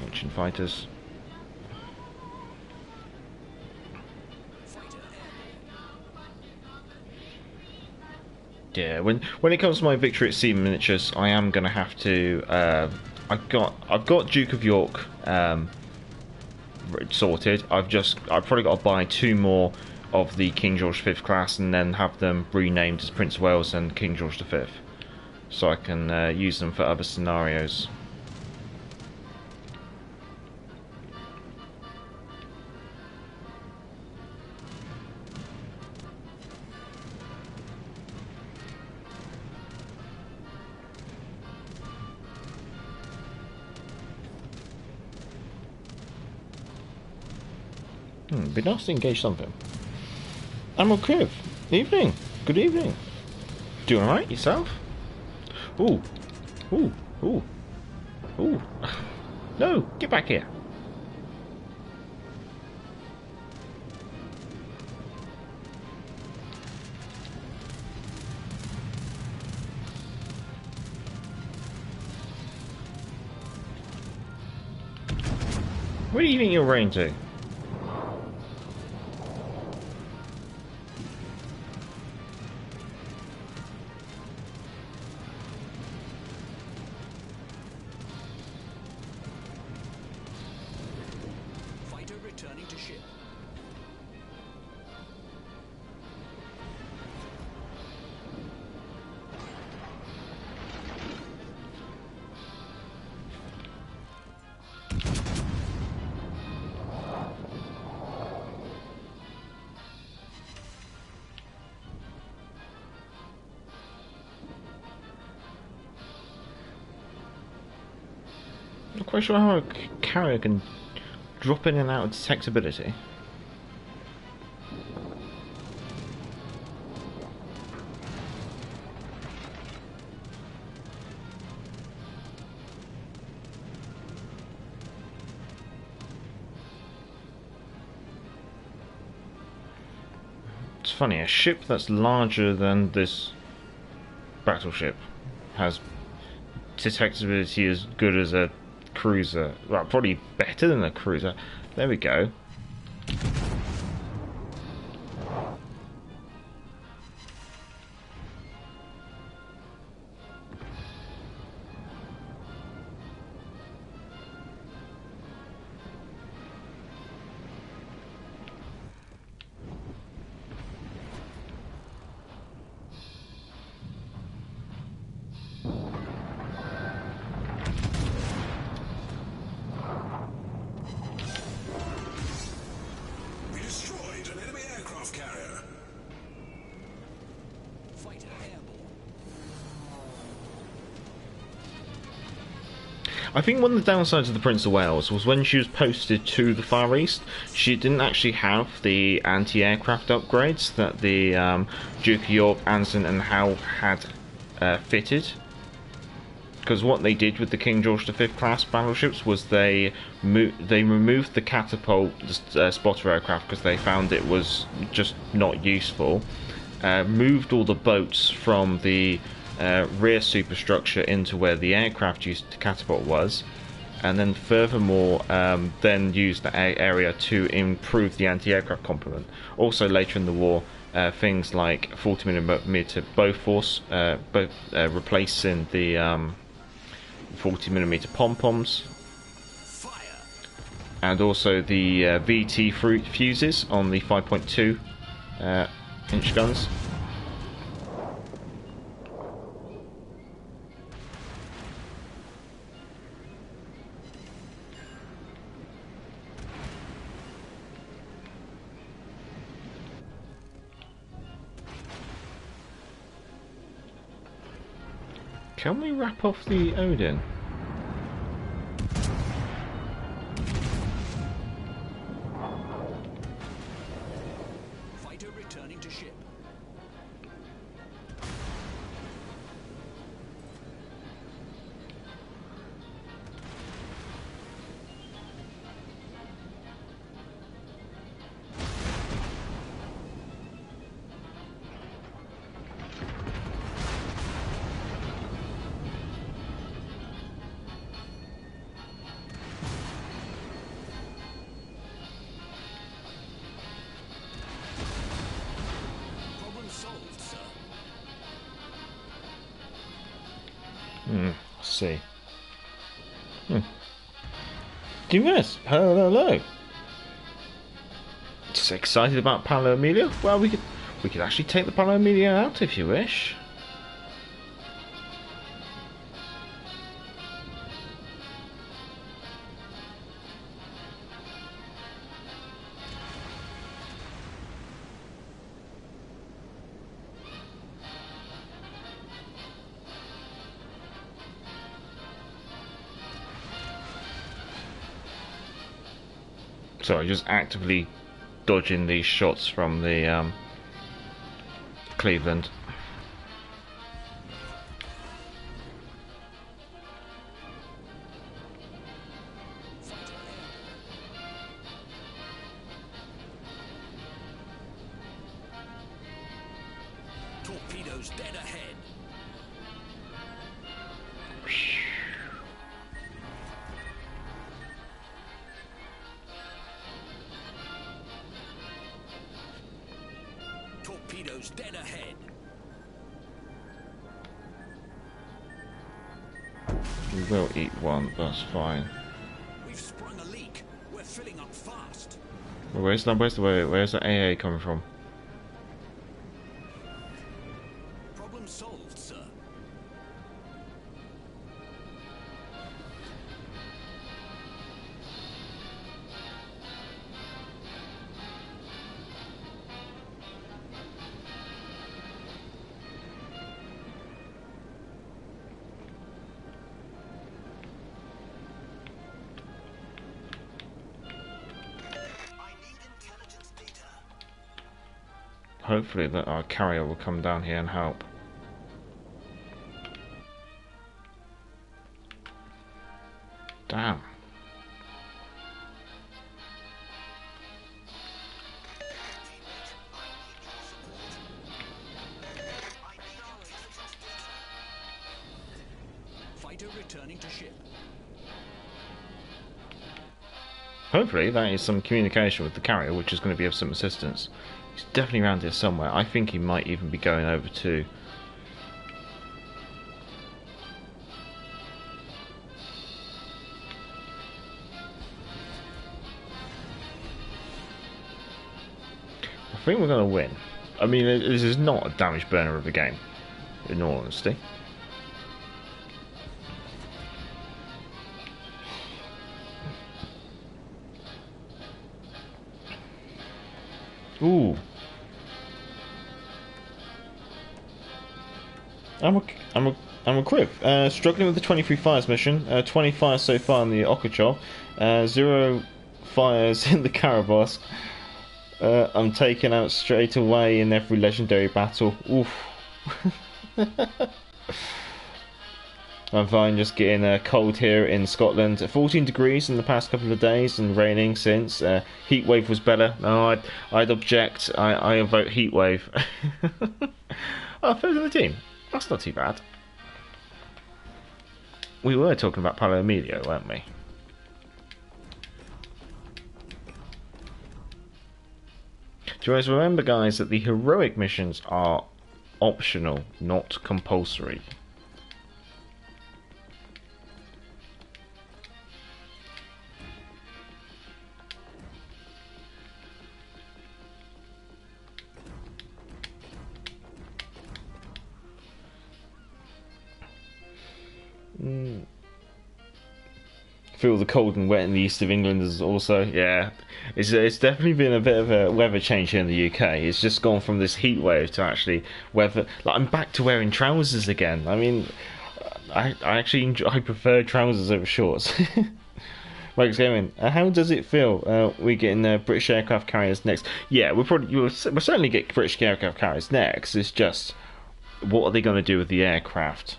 Ancient fighters. Yeah, when it comes to my victory at sea miniatures, I am going to have to. I've got Duke of York sorted. I've probably got to buy 2 more of the King George V class and then have them renamed as Prince of Wales and King George V, so I can use them for other scenarios. Be nice to engage something. Admiral Kriv, evening. Good evening. Doing alright yourself? Ooh. Ooh. Ooh. Ooh. No, get back here. Where do you think you're running to? Returning to ship. Not quite sure how a carrier can drop in and out of detectability. It's funny, a ship that's larger than this battleship has detectability as good as a cruiser. Well, probably better than a cruiser. There we go. We destroyed an enemy aircraft carrier. Fighter airborne. I think one of the downsides of the Prince of Wales was when she was posted to the Far East, she didn't actually have the anti-aircraft upgrades that the Duke of York, Anson and Howe had fitted. Because what they did with the King George V class battleships was they removed the catapult spotter aircraft because they found it was just not useful. Moved all the boats from the rear superstructure into where the aircraft used to catapult was, and then furthermore then used the area to improve the anti-aircraft complement. Also later in the war, things like 40mm Bofors, replacing the 40mm pom-poms, and also the VT fuses on the 5.2 inch guns. Can we wrap off the Odin? Fighter returning to ship. Problem solved, sir. Let's see. Yes, hello. Just excited about Paolo Emilio? Well, we could actually take the Paolo Emilio out if you wish. Sorry, just actively dodging these shots from the Cleveland. Torpedoes dead ahead. Torpedoes dead ahead. We will eat one, that's fine. We've sprung a leak. We're filling up fast. Where's the AA coming from? Problem solved, sir. hopefully that our carrier will come down here and help. Damn. Fighter returning to ship. Hopefully that is some communication with the carrier, which is going to be of some assistance. He's definitely around here somewhere. I think he might even be going over to... I think we're going to win. I mean, this is not a damage burner of a game, in all honesty. Ooh. I'm a crib. Struggling with the 23 fires mission. 20 fires so far in the Okachov. 0 fires in the Karabakh. I'm taken out straight away in every legendary battle. Oof. I'm fine just getting cold here in Scotland. 14 degrees in the past couple of days and raining since. Heat wave was better. No, I'd object. I vote heat wave. Oh, third in the team. That's not too bad. We were talking about Paolo Emilio, weren't we? Do you always remember, guys, that the heroic missions are optional, not compulsory. Feel the cold and wet in the east of England is also, yeah, it's definitely been a bit of a weather change here in the UK. It's just gone from this heat wave to actually weather. Like, I'm back to wearing trousers again. I mean, I actually I prefer trousers over shorts. Mike's Gaming, how does it feel? We getting British aircraft carriers next? Yeah, we'll certainly get British aircraft carriers next. It's just, what are they going to do with the aircraft?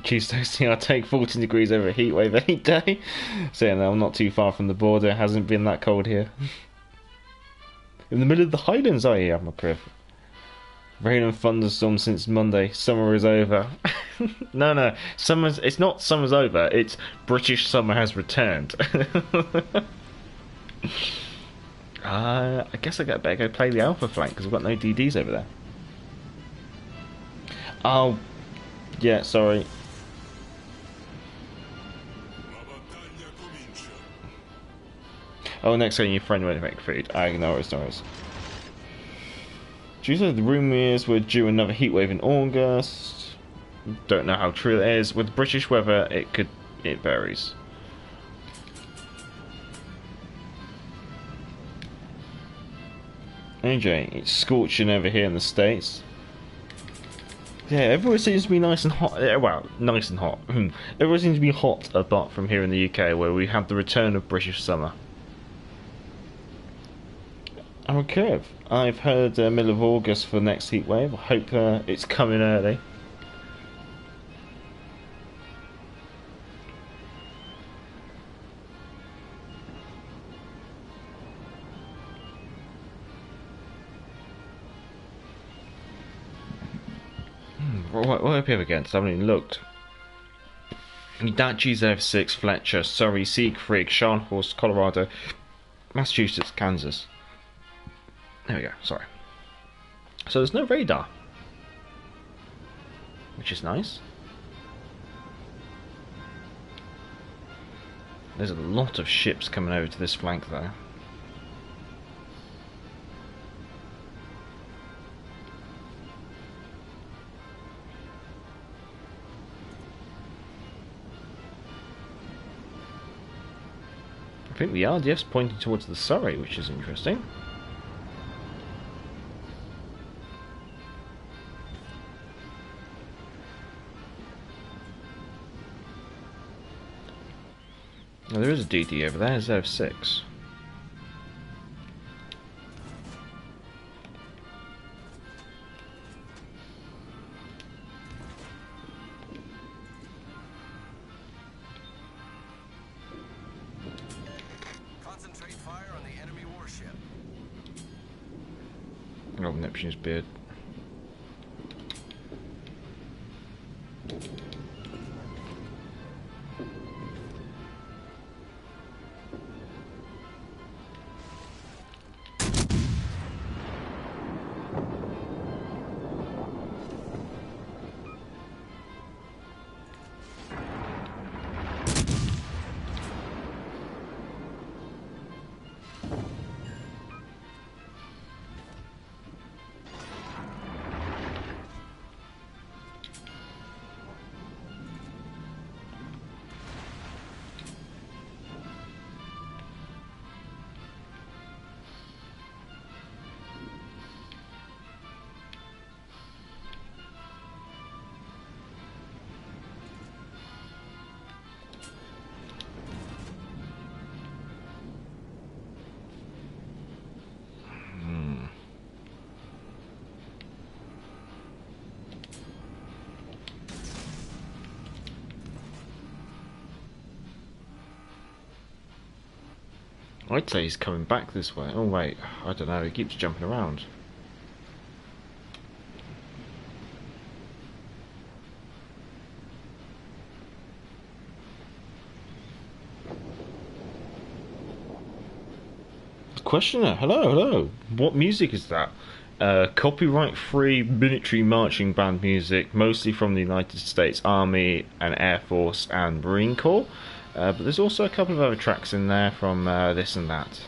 Cheese toasting, I'll take 14 degrees over a heat wave any day. Saying that I'm not too far from the border, it hasn't been that cold here. In the middle of the Highlands, are you? I'm a crib. Rain and thunderstorm since Monday. Summer is over. No, it's not summer's over. It's British summer has returned. I guess I better go play the Alpha flank because I've got no DDs over there. Oh, yeah, sorry. Oh, next time your friend won't make food. I ignore it, no. Tuesday, the rumours were due another heatwave in August. Don't know how true that is. With British weather, it varies. AJ, it's scorching over here in the States. Yeah, everywhere seems to be nice and hot. Well, nice and hot. Everywhere seems to be hot apart from here in the UK, where we have the return of British summer. Oh, curve. I've heard middle of August for the next heat wave. I hope it's coming early. What are we up against? I haven't even looked. Dachi's F6, Fletcher, Surrey, Siegfried, Scharnhorst, Colorado, Massachusetts, Kansas. There we go, sorry. So there's no radar, which is nice. There's a lot of ships coming over to this flank though. I think the RDF's pointing towards the Surrey, which is interesting. Now, there is a DD over there, there's F6. Oh, Neptune's beard. I'd say he's coming back this way. Oh wait, I don't know, he keeps jumping around. Questioner, hello. What music is that? Copyright-free military marching band music, mostly from the United States Army and Air Force and Marine Corps. But there's also a couple of other tracks in there from this and that.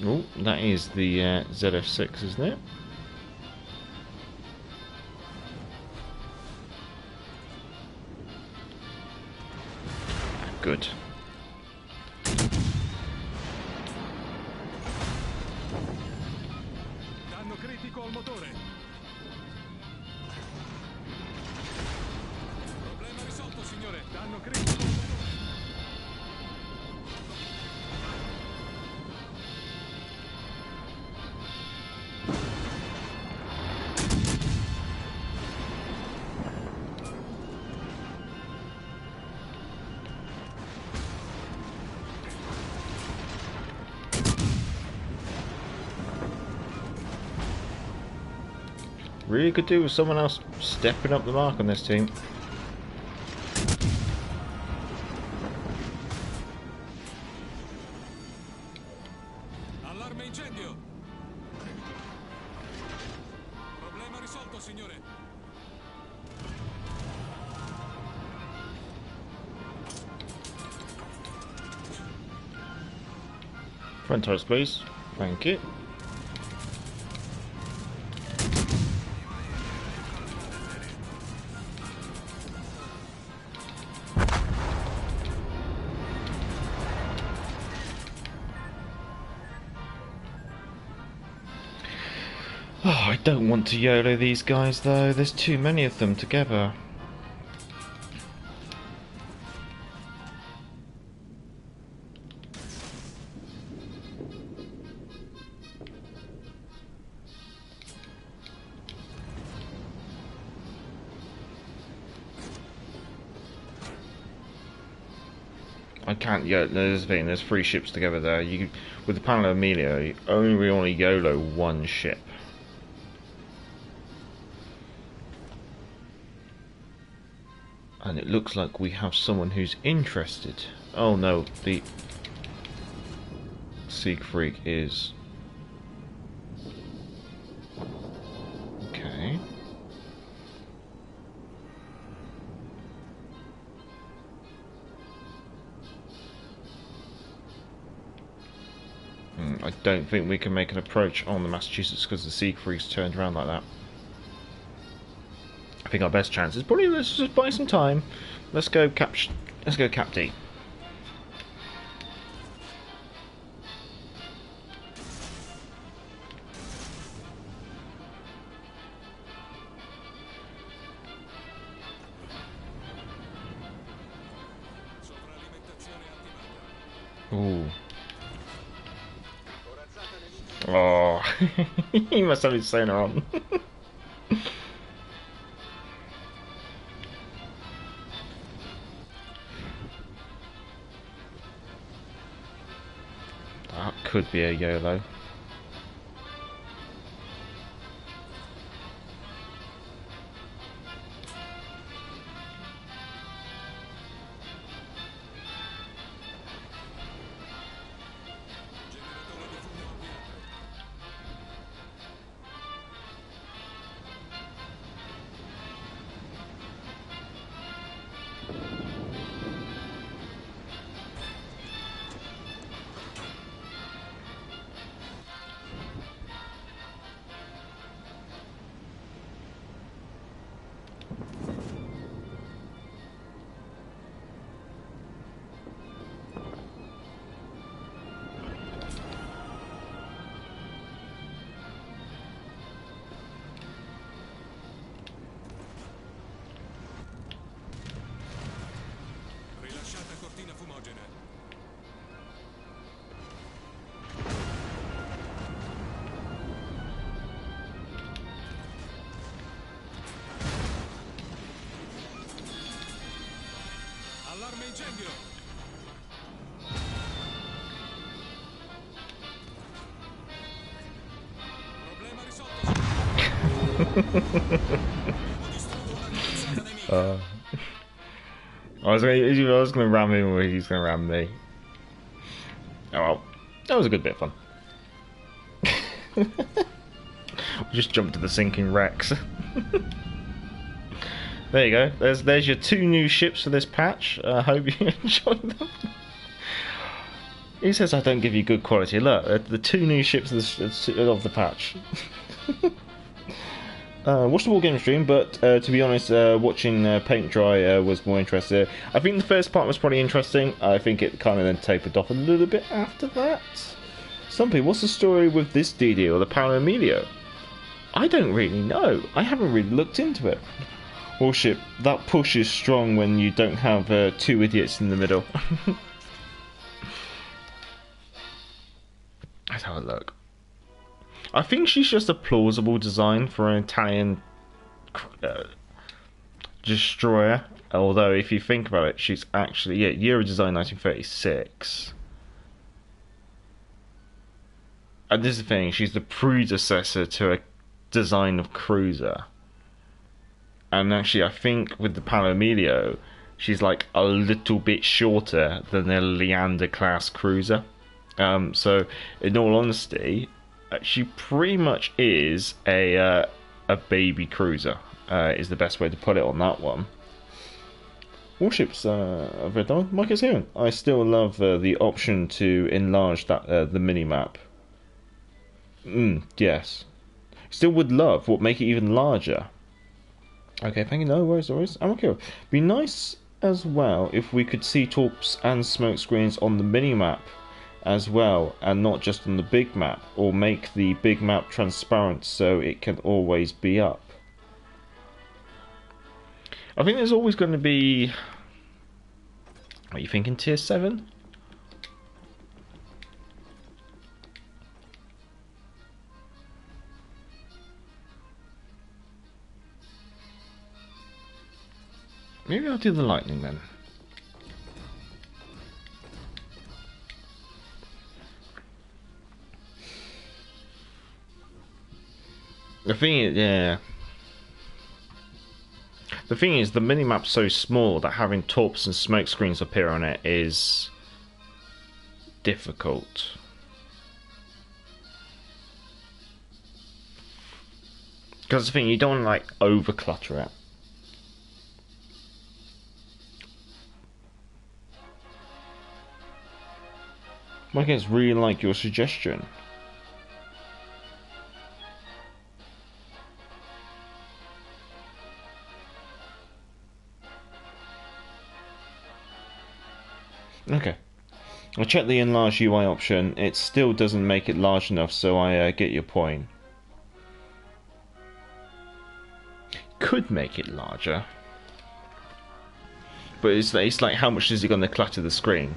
Oh, that is the ZF6, isn't it? Good. Danno critico al motore. Problema risolto, signore. Danno critico al motore. Really could do with someone else stepping up the mark on this team. Allarme incendio. Problema risolto, signore. Front tires, please. Thank you. Oh, I don't want to YOLO these guys though, there's too many of them together. I can't YOLO, there's the thing, there's 3 ships together there. You, with the Panel Amelia, you only want to YOLO 1 ship. And it looks like we have someone who's interested. Oh no, the Siegfried is... Okay. I don't think we can make an approach on the Massachusetts because the Siegfried's turned around like that. I think our best chance is probably let's just buy some time. Let's go Cap D. Ooh. Oh, he must have his sonar on. could be a YOLO. Rilasciata cortina fumogena. Allarme incendio. Problema risolto. Abbiamo distrutto una corazzata nemica. I was gonna ram him, or he's gonna ram me. Oh well, that was a good bit of fun. We just jumped to the sinking wrecks. There you go. There's your 2 new ships for this patch. I hope you enjoyed them. He says I don't give you good quality. Look, the 2 new ships of the patch. Watched the War Game stream, but to be honest, watching paint dry was more interesting. I think the first part was probably interesting. I think it kind of then tapered off a little bit after that. Some people, what's the story with this DD or the Paolo Emilio? I don't really know. I haven't really looked into it. Warship, that push is strong when you don't have 2 idiots in the middle. Let's have a look. I think she's just a plausible design for an Italian destroyer. Although, if you think about it, she's actually, yeah, Euro design 1936. And this is the thing, she's the predecessor to a design of cruiser. And actually, I think with the Paolo Emilio, she's like a little bit shorter than a Leander class cruiser. So, in all honesty, she pretty much is a baby cruiser. Is the best way to put it on that one. Warships, Red Diamond, Mike is here. I still love the option to enlarge that the mini map. Yes. Still would love what make it even larger. Okay, thank you. No worries, no worries. I'm okay. Be nice as well if we could see torps and smoke screens on the mini map as well, and not just on the big map, or make the big map transparent so it can always be up. I think there's always going to be. Are you thinking tier 7? Maybe I'll do the lightning then. The thing is, yeah. The thing is, the minimap's so small that having torps and smoke screens appear on it is difficult. Because the thing, you don't want to like over clutter it. I guess really like your suggestion. Okay. I checked the enlarge UI option. It still doesn't make it large enough, so I get your point. Could make it larger. But it's like how much is it going to clutter the screen?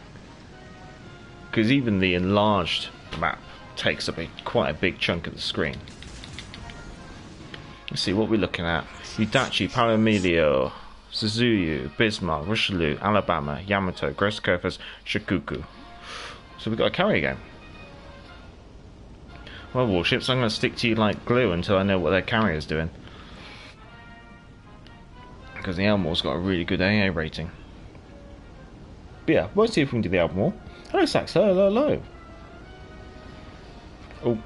Because even the enlarged map takes up quite a big chunk of the screen. Let's see what we're looking at. Udachi, Paolo Emilio, Suzuyu, Bismarck, Richelieu, Alabama, Yamato, Gross Kurfürst, Shikoku. So we've got a carrier game. Well, warships, I'm going to stick to you like glue until I know what their carrier's doing. Because the Elmore's got a really good AA rating. But yeah, we'll see if we can do the Elmore. Hello, Sax. Hello, hello. Oh.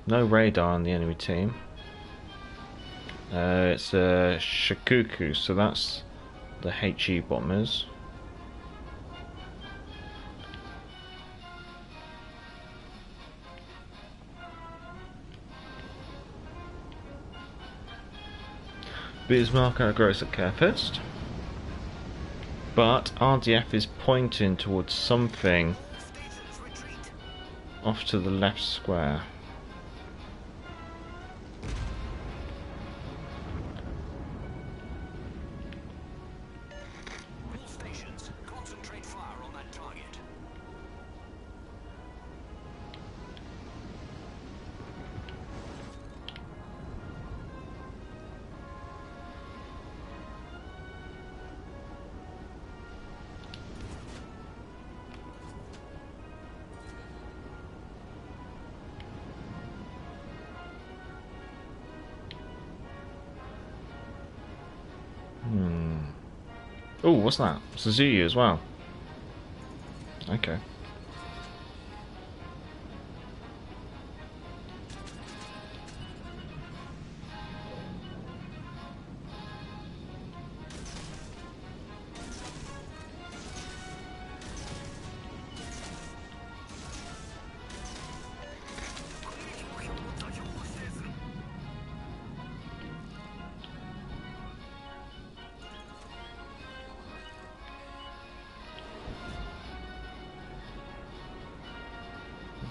No radar on the enemy team. It's Shikuku, so that's the HE bombers. Bismarck outgrows at Carefest. But RDF is pointing towards something off to the left square. All stations, concentrate fire on that target. Oh, what's that? Suzuki as well. Okay.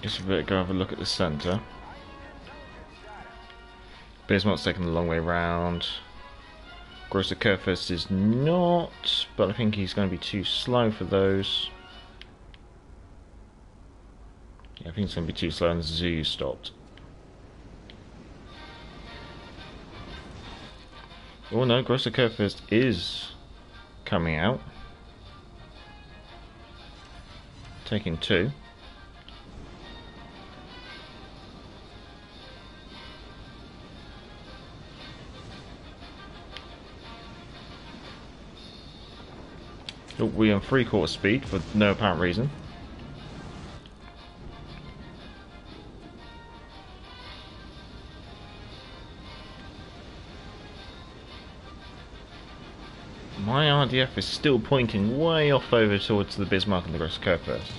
Guess we better go have a look at the centre. Bismarck's taking the long way round. Grosser Kurfürst is not, but I think he's going to be too slow for those. Yeah, I think it's going to be too slow and Zoo stopped. Oh no, Grosser Kurfürst is coming out. Taking 2. We're on 3/4 speed for no apparent reason. My RDF is still pointing way off over towards the Bismarck and the Grosser Kurfürst.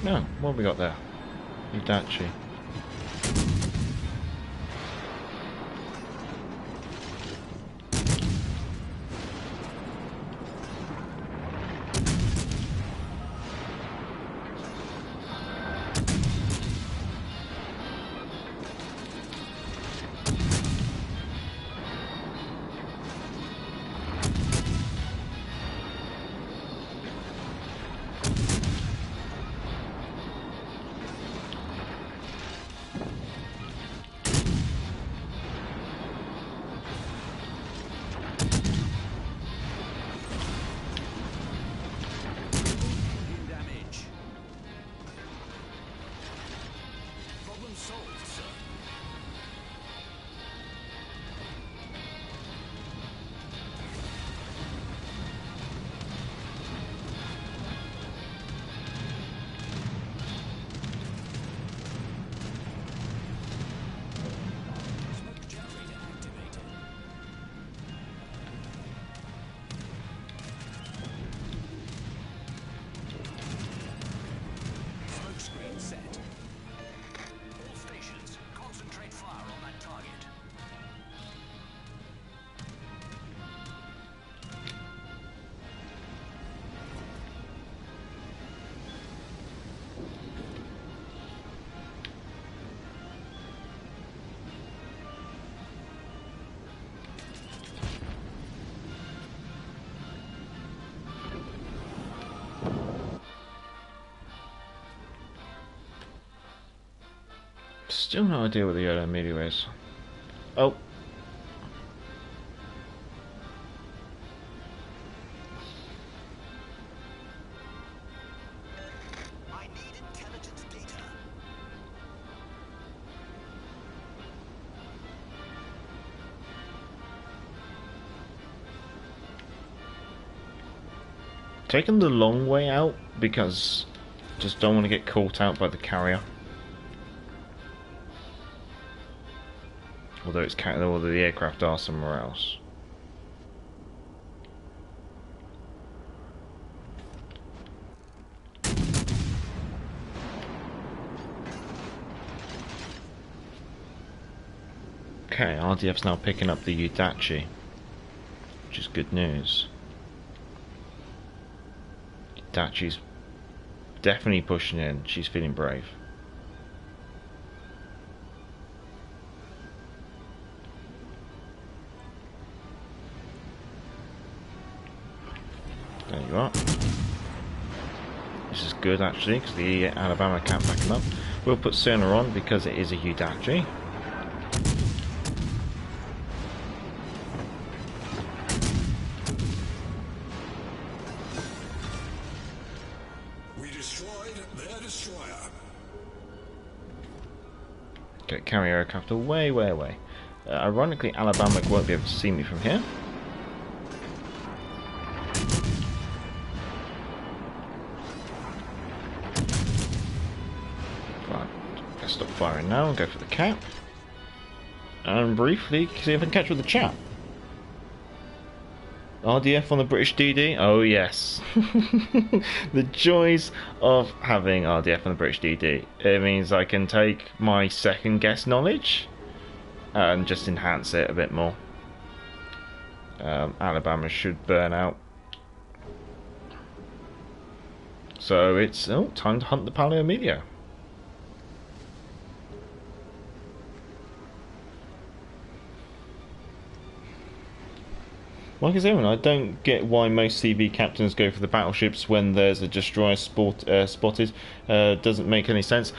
No, what have we got there? Itachi. Still no idea what the Yoda media is. Oh. I need intelligence data. Taking the long way out because just don't want to get caught out by the carrier. Although the aircraft are somewhere else. Okay, RDF's now picking up the Udachi, which is good news. Udachi's definitely pushing in. She's feeling brave. There you are. This is good actually, because the Alabama can't back him up. We'll put Cerner on because it is a Udachi. We destroyed their destroyer. Okay, carrier aircraft away, way away. Ironically, Alabama won't be able to see me from here. Stop firing now and go for the cap. And briefly see if I can catch with the chat. RDF on the British DD? Oh yes. The joys of having RDF on the British DD. It means I can take my second guess knowledge and just enhance it a bit more. Alabama should burn out. So it's time to hunt the Paleo Media. Like I said, I don't get why most CB captains go for the battleships when there's a destroyer spotted. Doesn't make any sense.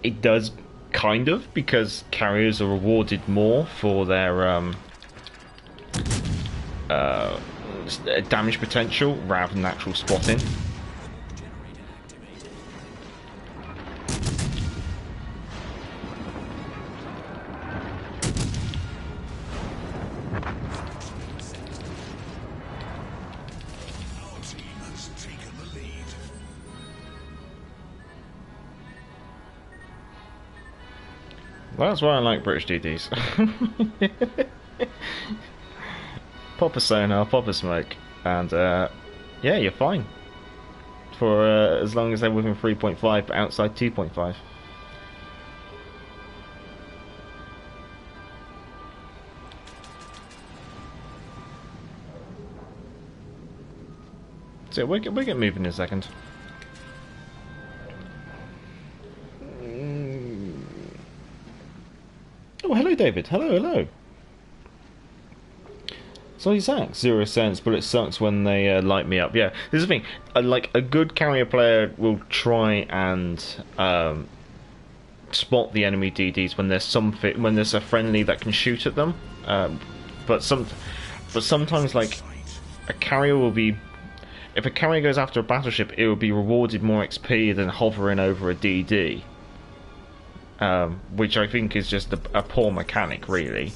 It does, kind of, because carriers are rewarded more for their damage potential rather than actual spotting. That's why I like British DDs. Pop a sonar, pop a smoke, and yeah, you're fine. For as long as they're within 3.5, but outside 2.5. So we'll get moving in a second. Oh, hello, David. Hello, hello. So exact 0 cents, but it sucks when they light me up. Yeah, this is the thing. Like a good carrier player will try and spot the enemy DDs when there's a friendly that can shoot at them. But sometimes like a carrier will be. If a carrier goes after a battleship, it will be rewarded more XP than hovering over a DD. Which I think is just a poor mechanic, really.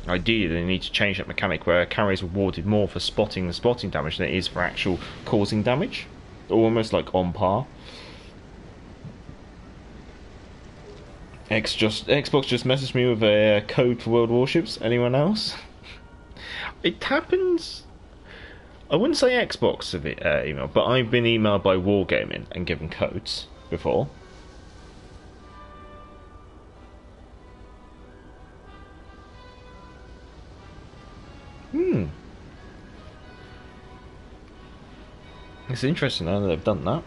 Ideally, they need to change that mechanic where a carrier is rewarded more for spotting the spotting damage than it is for actual causing damage. Almost like on par. Xbox just messaged me with a code for World Warships. Anyone else? It happens. I wouldn't say Xbox email, but I've been emailed by Wargaming and given codes before. It's interesting though that they've done that.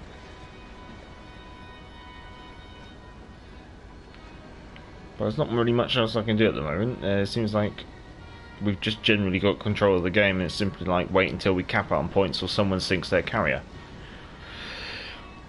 But there's not really much else I can do at the moment. It seems like we've just generally got control of the game, and it's simply like wait until we cap out on points or someone sinks their carrier.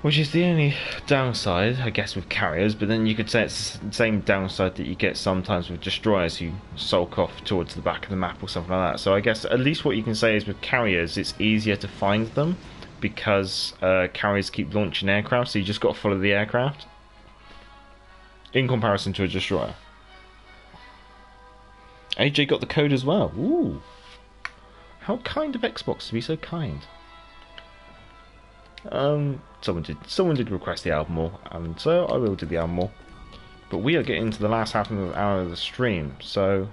Which is the only downside, I guess, with carriers, but then you could say it's the same downside that you get sometimes with destroyers who sulk off towards the back of the map or something like that. So I guess at least what you can say is with carriers, it's easier to find them because carriers keep launching aircraft, so you just got to follow the aircraft in comparison to a destroyer. AJ got the code as well. Ooh. How kind of Xbox to be so kind. Someone did request the album more, and so I will do the album more. But we are getting to the last half of the hour of the stream, so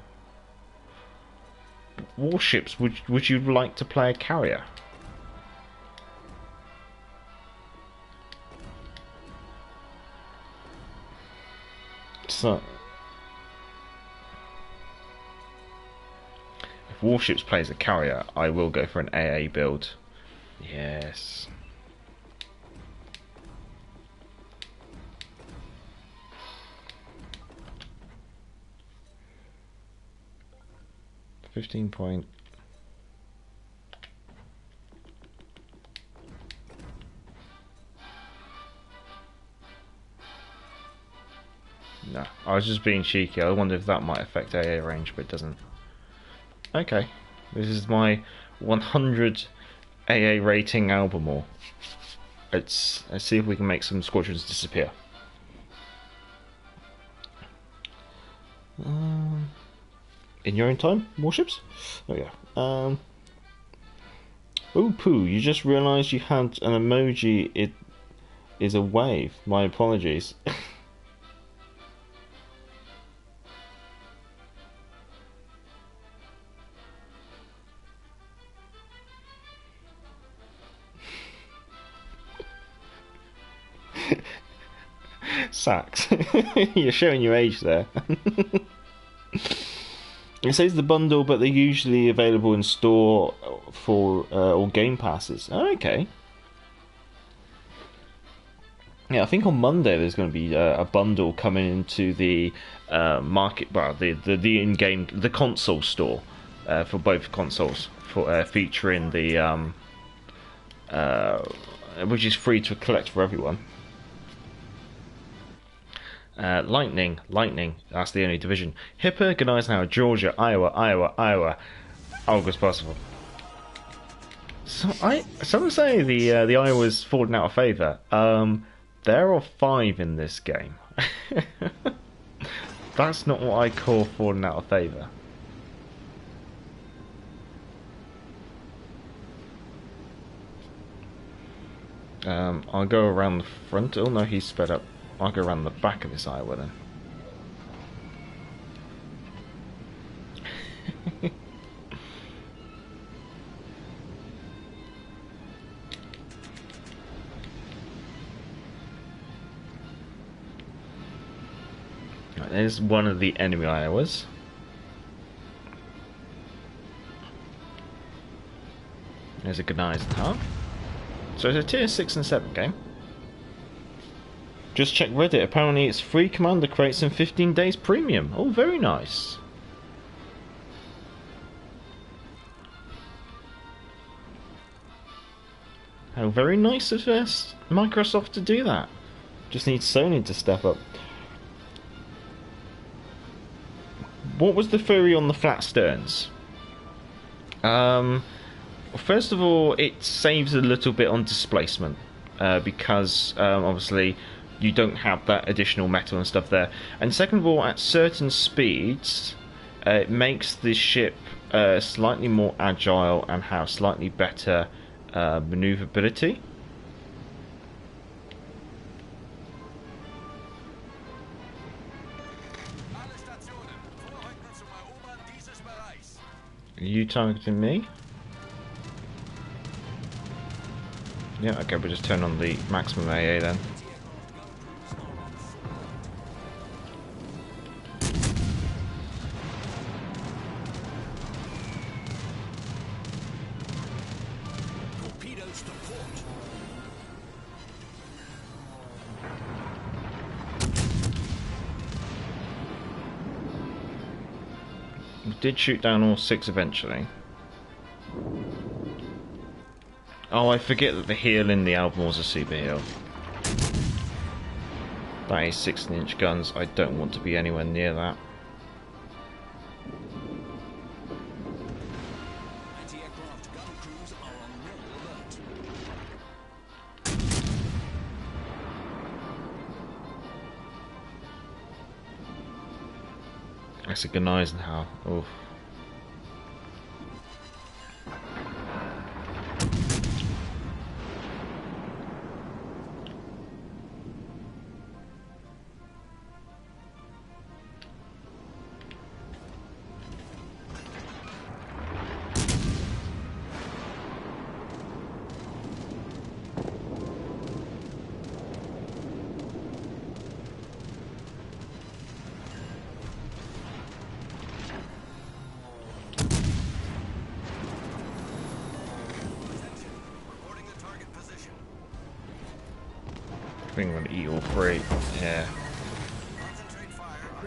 warships, would you like to play a carrier? So if warships plays a carrier, I will go for an AA build. Yes. .15. No, I was just being cheeky. I wonder if that might affect AA range, but it doesn't. Okay, this is my 100 AA rating Albemarle. Let's see if we can make some squadrons disappear. In your own time, warships? Oh yeah. Oh poo! You just realised you had an emoji. It is a wave. My apologies. Sax. You're showing your age there. It says the bundle, but they're usually available in store for all game passes. Oh, okay. Yeah, I think on Monday there's going to be a bundle coming into the market, well, the in-game, the console store for both consoles, for featuring the which is free to collect for everyone. Lightning, that's the only division. Hipper, Gneisenau, Georgia, Iowa. August possible. So some say the Iowa's fallen out of favour. There are 5 in this game. That's not what I call falling out of favour. I'll go around the front. Oh no, he's sped up. I'll go around the back of this Iowa then. Right, there's one of the enemy Iowas. There's a Gneisenau. So it's a tier 6 and 7 game. Just check Reddit, apparently it's free commander crates and 15 days premium. Oh, very nice. How very nice of Microsoft to do that. Just needs Sony to step up. What was the theory on the flat sterns? First of all, it saves a little bit on displacement. Because obviously you don't have that additional metal and stuff there. And second of all, at certain speeds, it makes the ship slightly more agile and have slightly better maneuverability. Are you targeting me? Yeah, okay, we'll just turn on the maximum AA then. Torpedoes to port. We did shoot down all 6 eventually. Oh, I forget that the heal in the Albemarle is a super heal. That is 16-inch guns. I don't want to be anywhere near that. Anti-aircraft gun crews are on normal alert. That's a good Eisenhower. Oof. Reporting the target position. I think I'm going to eat all three. Yeah. Concentrate fire on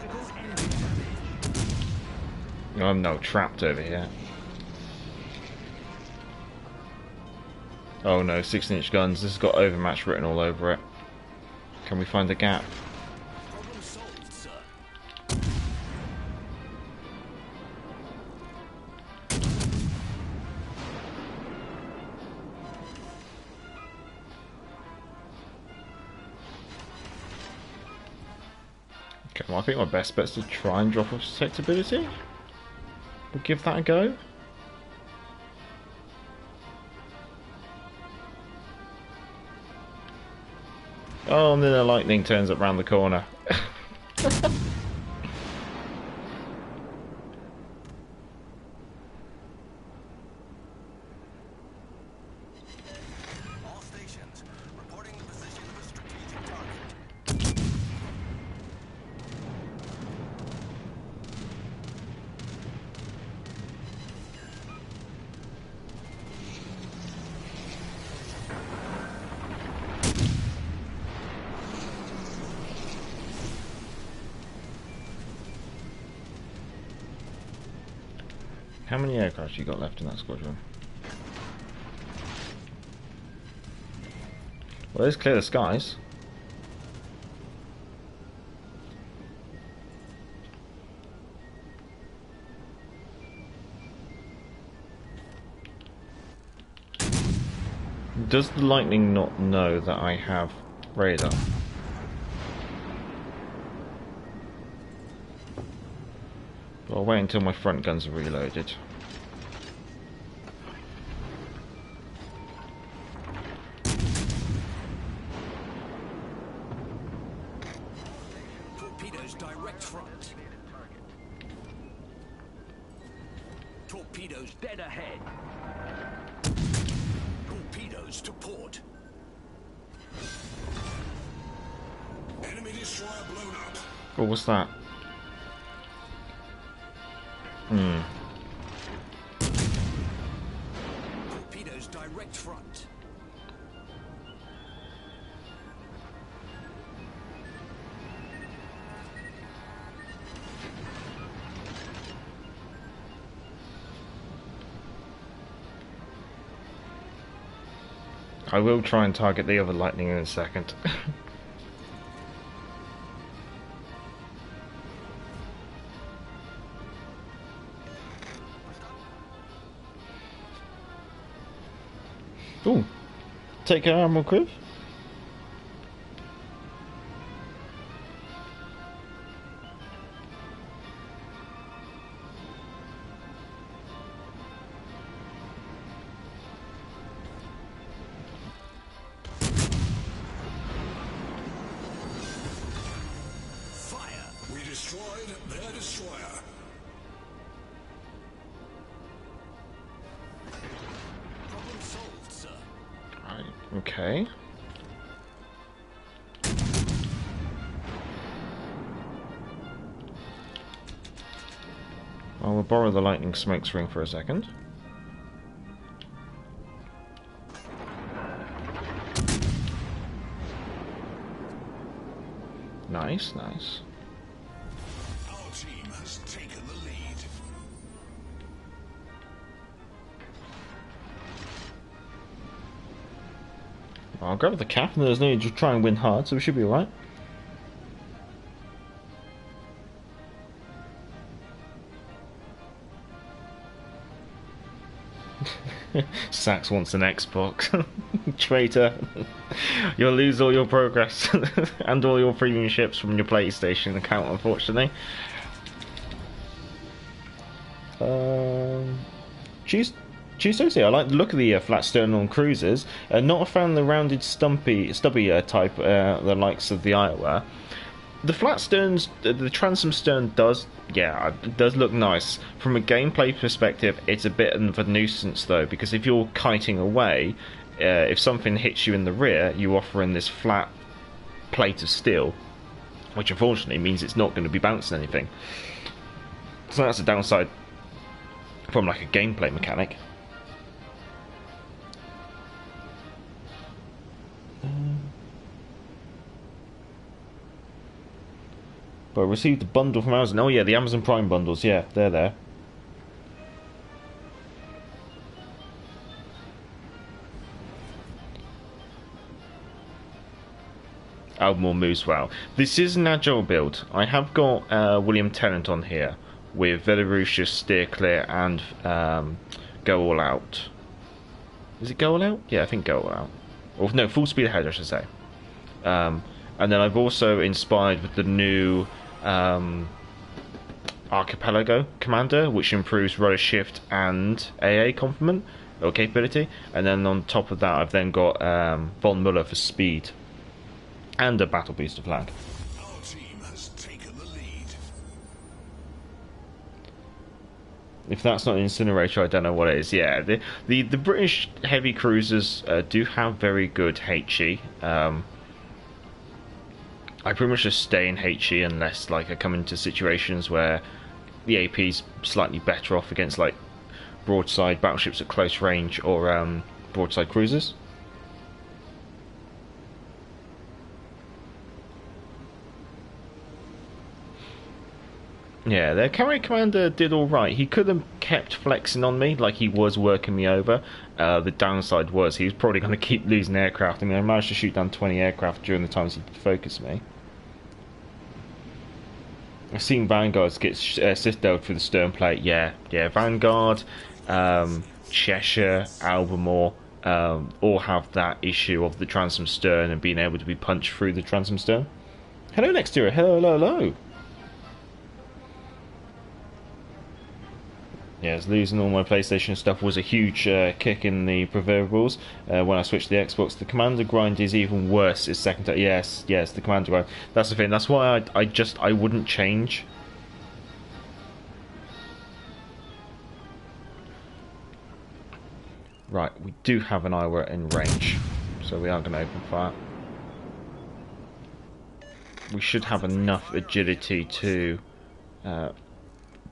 the I'm now trapped over here. Oh no, 16-inch guns. This has got overmatch written all over it. Can we find the gap? problem solved, sir. Okay, well, I think my best bet's to try and drop off susceptibility. We'll give that a go. Oh, and then the lightning turns up round the corner. All stations, reporting the position of a strategic target. How many aircraft you got left in that squadron? Well, let's clear the skies. Does the lightning not know that I have radar? Well, I'll wait until my front guns are reloaded. Torpedoes direct front. Torpedoes dead ahead. Torpedoes to port. Enemy destroyer blown up. Oh, what's that? Torpedoes direct front. I will try and target the other lightning in a second. Ooh, take care, Admiral Criv. Fire. We destroyed their destroyer. Problem solved, sir. Right, okay. Well, we'll borrow the lightning smoke ring for a second. Nice, nice. Our team has taken the lead. I'll grab the cap, and there's no need to try and win hard, so we should be alright. Sax wants an Xbox. Traitor. You'll lose all your progress and all your premium ships from your PlayStation account, unfortunately. Tuesday, I like the look of the flat stern on cruisers. Not a fan of the rounded, stubby type, the likes of the Iowa. The flat sterns, the transom stern does look nice. From a gameplay perspective, it's a bit of a nuisance though, because if you're kiting away, if something hits you in the rear, you offer in this flat plate of steel, which unfortunately means it's not going to be bouncing anything. So that's a downside from like a gameplay mechanic. But I received a bundle from Amazon. Oh yeah, the Amazon Prime bundles. Yeah, they're there. Albemarle moves well. This is an agile build. I have got William Tennant on here with Velarucius, Steer Clear, and Go All Out. Is it Go All Out? Yeah, I think Go All Out. Or no, Full Speed Ahead, I should say. And then I've also inspired with the new Archipelago Commander, which improves rudder shift and AA complement or capability. And then on top of that, I've then got Von Muller for speed and a battle booster flag. Our team has taken the lead. If that's not an incinerator, I don't know what it is. Yeah, the British heavy cruisers do have very good HE. I pretty much just stay in HE unless like I come into situations where the AP's slightly better off against like broadside battleships at close range or broadside cruisers. Yeah, their carrier commander did alright. He could have kept flexing on me, like he was working me over. The downside was he was probably going to keep losing aircraft. I mean, I managed to shoot down 20 aircraft during the times he focused me. I've seen Vanguards get citadeled through the stern plate. Yeah, Vanguard, Cheshire, Albemarle, all have that issue of the transom stern and being able to be punched through the transom stern. Hello, Nextera. Hello. Yes, losing all my PlayStation stuff was a huge kick in the proverbials. When I switched to the Xbox, the commander grind is even worse. It's second to yes, the commander grind. That's the thing. That's why I wouldn't change. Right, we do have an Iowa in range, so we are going to open fire. We should have enough agility to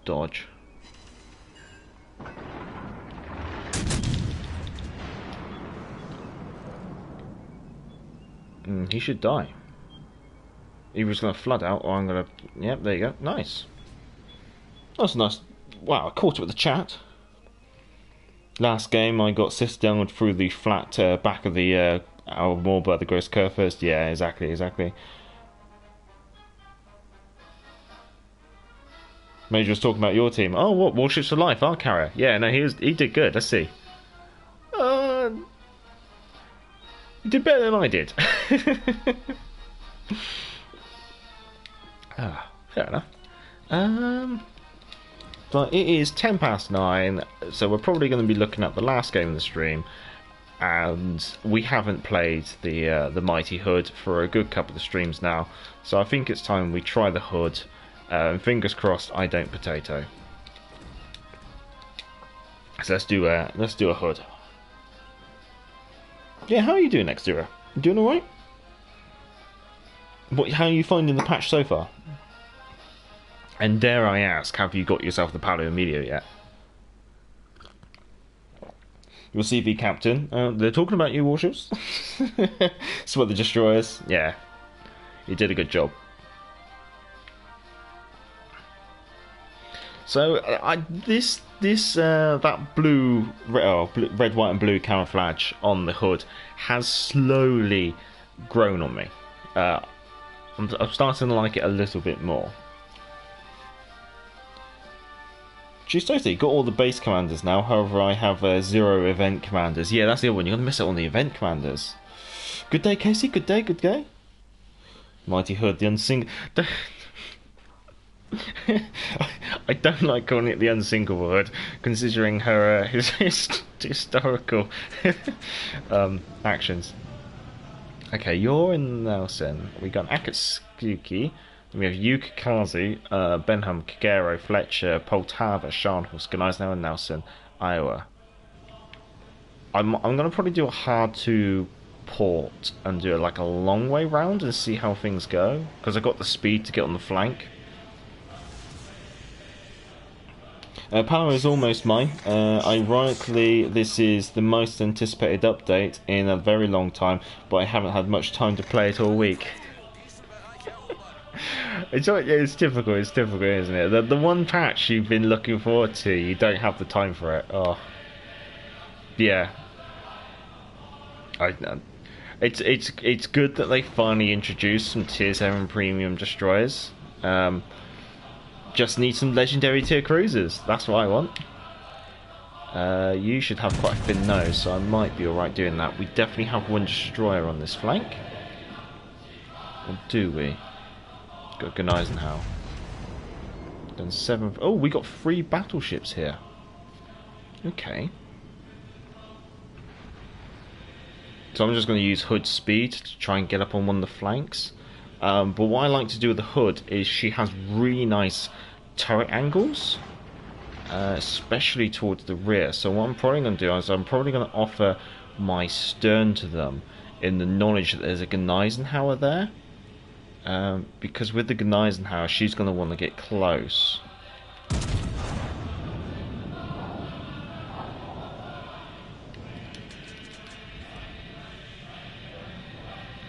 dodge. He should die. Either he's going to flood out, or I'm going to... Yep, there you go. Nice. That's nice. Wow, I caught it with the chat. Last game, I got citadeled through the flat back of the Albemarle by the Gross Curve first. Yeah, exactly. Major was talking about your team. Oh, what? Warships for Life, our carrier. Yeah, no, he did good. Let's see. You did better than I did. Fair enough. But it is 9:10, so we're probably going to be looking at the last game of the stream, and we haven't played the Mighty Hood for a good couple of streams now, so I think it's time we try the Hood, and fingers crossed I don't potato. So let's do a Hood. Yeah, how are you doing, Xera? You doing alright? How are you finding the patch so far? And dare I ask, have you got yourself the Palo Emilio yet? Your CV captain, they're talking about you, warships. So what, the destroyers? Yeah, you did a good job. So that red, white, and blue camouflage on the hood has slowly grown on me. I'm starting to like it a little bit more. She's totally got all the base commanders now. However, I have 0 event commanders. Yeah, that's the other one. You're gonna miss out on the event commanders. Good day, Casey. Good day. Good day. Mighty Hood, the unsing. I don't like calling it the unsinkable Hood, considering her his historical actions. Okay, you're in Nelson. We got Akatsuki. We have Yukikazu, Benham, Kagero, Fletcher, Poltava, Scharnhorst, Gneisenau, and Nelson, Iowa. I'm gonna probably do a hard to port and do like a long way round and see how things go, because I got the speed to get on the flank. Panama is almost mine. Ironically, this is the most anticipated update in a very long time, but I haven't had much time to play it all week. It's difficult, isn't it? The one patch you've been looking forward to, you don't have the time for it. Oh, yeah. It's good that they finally introduced some tier 7 premium destroyers. Just need some legendary tier cruisers. That's what I want. You should have quite a thin nose, so I might be alright doing that. We definitely have one destroyer on this flank. Or do we? Got Gneisenau. Then 7. Oh, we got 3 battleships here. Okay. So I'm just going to use Hood's speed to try and get up on one of the flanks. But what I like to do with the Hood is she has really nice turret angles, especially towards the rear. So what I'm probably going to do is I'm probably going to offer my stern to them in the knowledge that there's a Gneisenauer there. Because with the Gneisenauer, she's going to want to get close.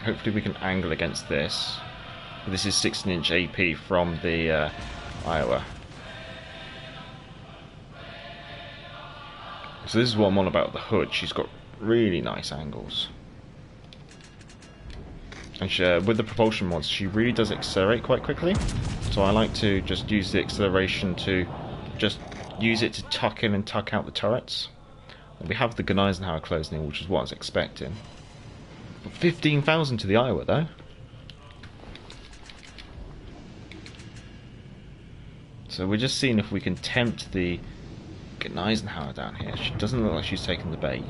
Hopefully we can angle against this. This is 16-inch AP from the Iowa. So this is what I'm on about the Hood. She's got really nice angles. And with the propulsion mods, she really does accelerate quite quickly. So I like to just use the acceleration to just use it to tuck in and tuck out the turrets. And we have the Gneisenauer closing in, which is what I was expecting. 15,000 to the Iowa though. So we're just seeing if we can tempt the Gneisenauer down here. She doesn't look like she's taking the bait.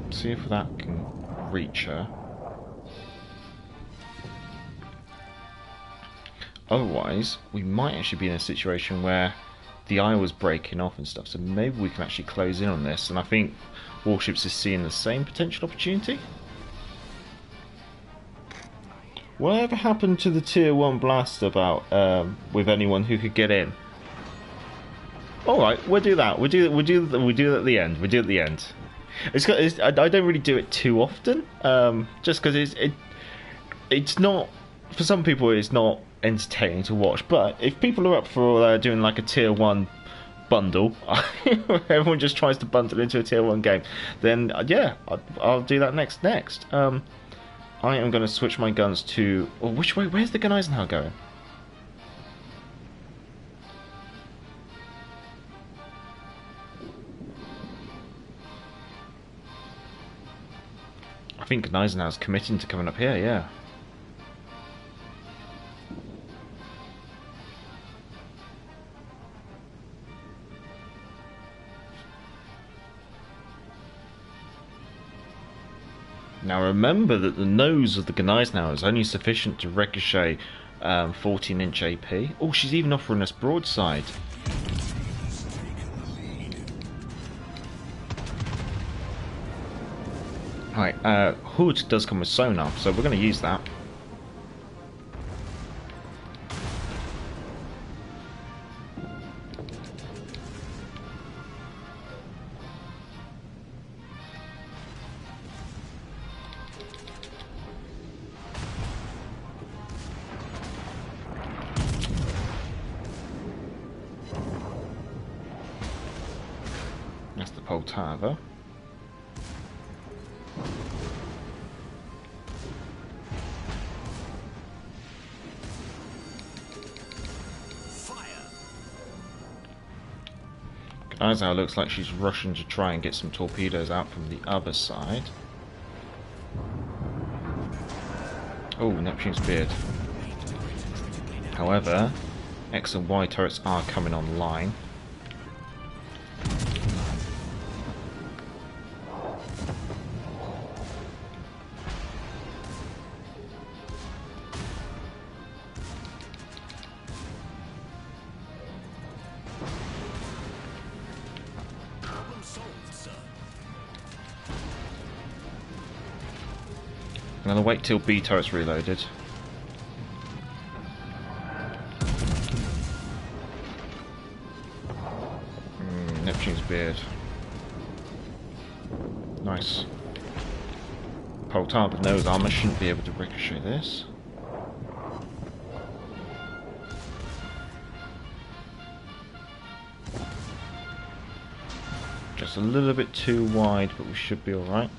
See if that can reach her. Otherwise, we might actually be in a situation where the Iowa's breaking off and stuff, so maybe we can actually close in on this, and I think Warships is seeing the same potential opportunity. Whatever happened to the tier 1 blast about with anyone who could get in? Alright, we'll do that. We'll do it at the end. We'll do it at the end. I don't really do it too often, just because it's not, for some people it's not entertaining to watch, but if people are up for doing like a tier 1 bundle, everyone just tries to bundle into a tier 1 game, then yeah, I'll do that next. I am going to switch my guns to, well, which way, where's the Gneisenauer going? I think Gneisenauer's committing to coming up here, yeah. Now remember that the nose of the Gneisenauer is only sufficient to ricochet 14-inch AP. Oh, she's even offering us broadside. Right, Hood does come with sonar, so we're going to use that. That's the Poltava. Guys, now it looks like she's rushing to try and get some torpedoes out from the other side. Oh, Neptune's beard. However, X and Y turrets are coming online. I'm gonna wait till B turret's reloaded. Neptune's beard. Nice. Poltar with nose armor shouldn't be able to ricochet this. Just a little bit too wide, but we should be alright.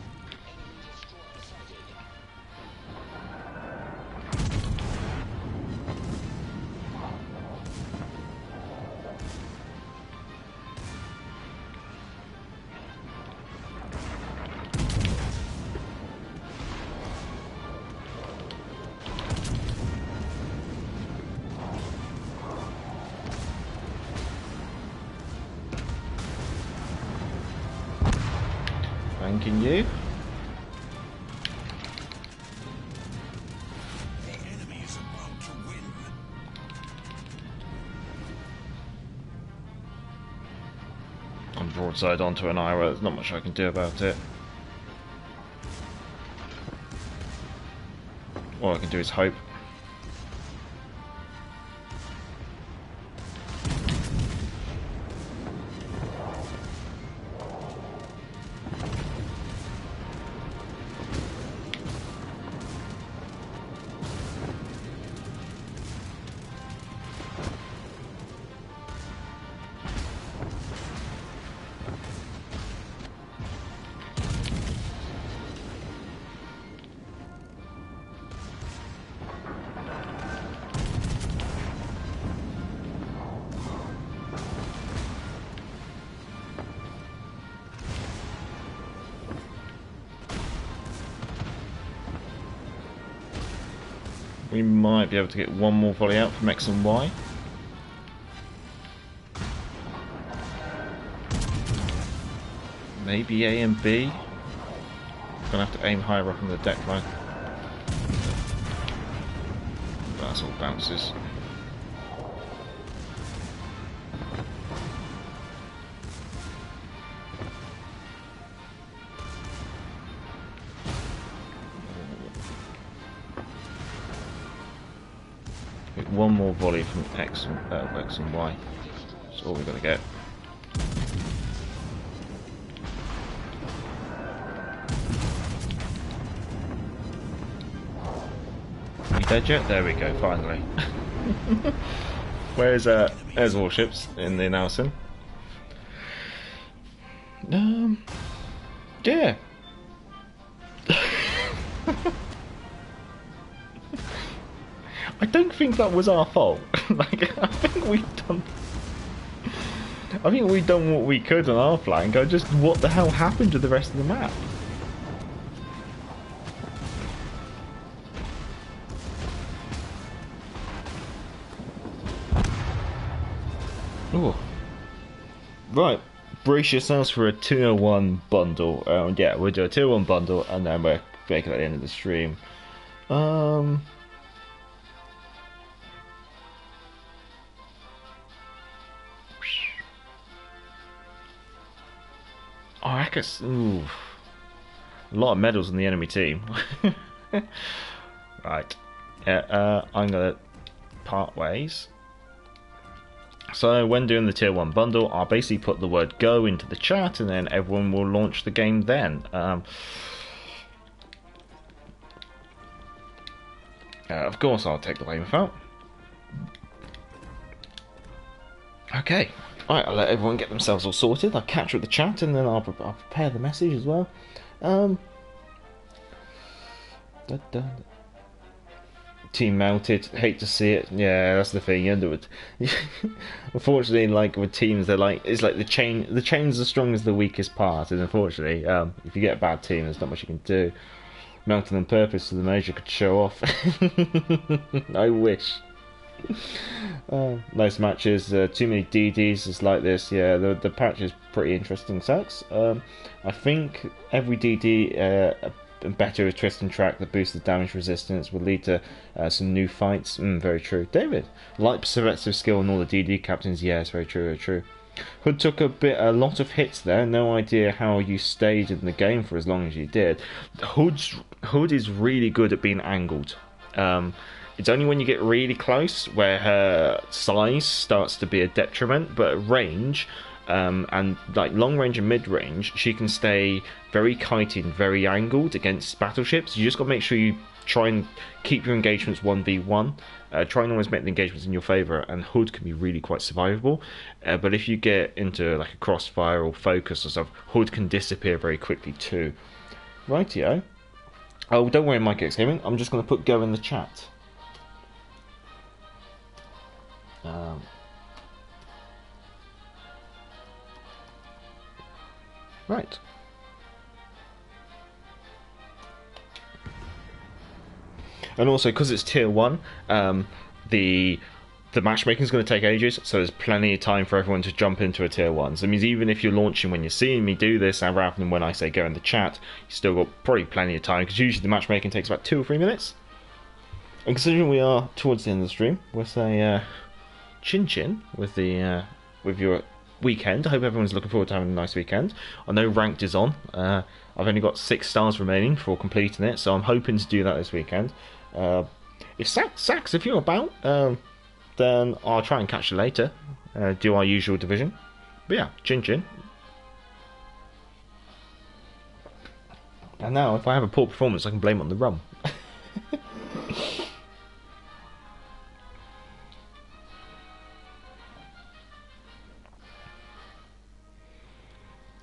Thanking you. The enemy is about to win. I'm broadside onto an IRA, there's not much I can do about it. All I can do is hope. We might be able to get one more volley out from X and Y. Maybe A and B. Gonna have to aim higher up on the deck line. That's all bounces. Get one more volley from X and Y. That's all we've got to get. You dead yet? There we go, finally. Where's warships in the Nelson? Yeah. I don't think that was our fault. Like, I think we've done what we could on our flank. What the hell happened to the rest of the map? Ooh. Right, brace yourselves for a tier 1 bundle. Yeah, we'll do a tier 1 bundle and then we'll make it at the end of the stream. Oh, I guess. Ooh. A lot of medals in the enemy team. Right. Yeah, I'm gonna part ways. So when doing the tier 1 bundle, I'll basically put the word go into the chat and then everyone will launch the game then. Of course I'll take the weymouth out. Okay. Alright, I'll let everyone get themselves all sorted. I'll capture the chat and then I'll prepare the message as well. team melted. Hate to see it. Yeah, that's the thing. Unfortunately, like with teams, they're like it's like the chain. The chain's as strong as the weakest part, and unfortunately, if you get a bad team, there's not much you can do. Melted on purpose so the Major could show off. I wish. Nice matches. Too many DDs is like this. Yeah, the patch is pretty interesting. Sax. I think every DD better with twist and track that boosts the damage resistance will lead to some new fights. Very true. David, like perceptive skill and all the DD captains. Yes, very true. Very true. Hood took a lot of hits there. No idea how you stayed in the game for as long as you did. Hood is really good at being angled. It's only when you get really close where her size starts to be a detriment, but at range, and like long range and mid range, she can stay very kited and very angled against battleships. You just got to make sure you try and keep your engagements 1v1. Try and always make the engagements in your favour, and Hood can be really quite survivable. But if you get into like a crossfire or focus or stuff, Hood can disappear very quickly too. Rightio. Oh, don't worry, Mike X Gaming. I'm just going to put go in the chat. Right. And also, because it's tier 1, the matchmaking is going to take ages, so there's plenty of time for everyone to jump into a tier 1. So it means even if you're launching when you're seeing me do this, and rather than when I say go in the chat, you still got probably plenty of time, because usually the matchmaking takes about 2 or 3 minutes. And considering we are towards the end of the stream, we'll say chin chin with the with your weekend. I hope everyone's looking forward to having a nice weekend. I know ranked is on. I've only got 6 stars remaining for completing it, so I'm hoping to do that this weekend. If Sax, if you're about, then I'll try and catch you later. Do our usual division. But yeah, chin chin. And now, if I have a poor performance, I can blame it on the rum.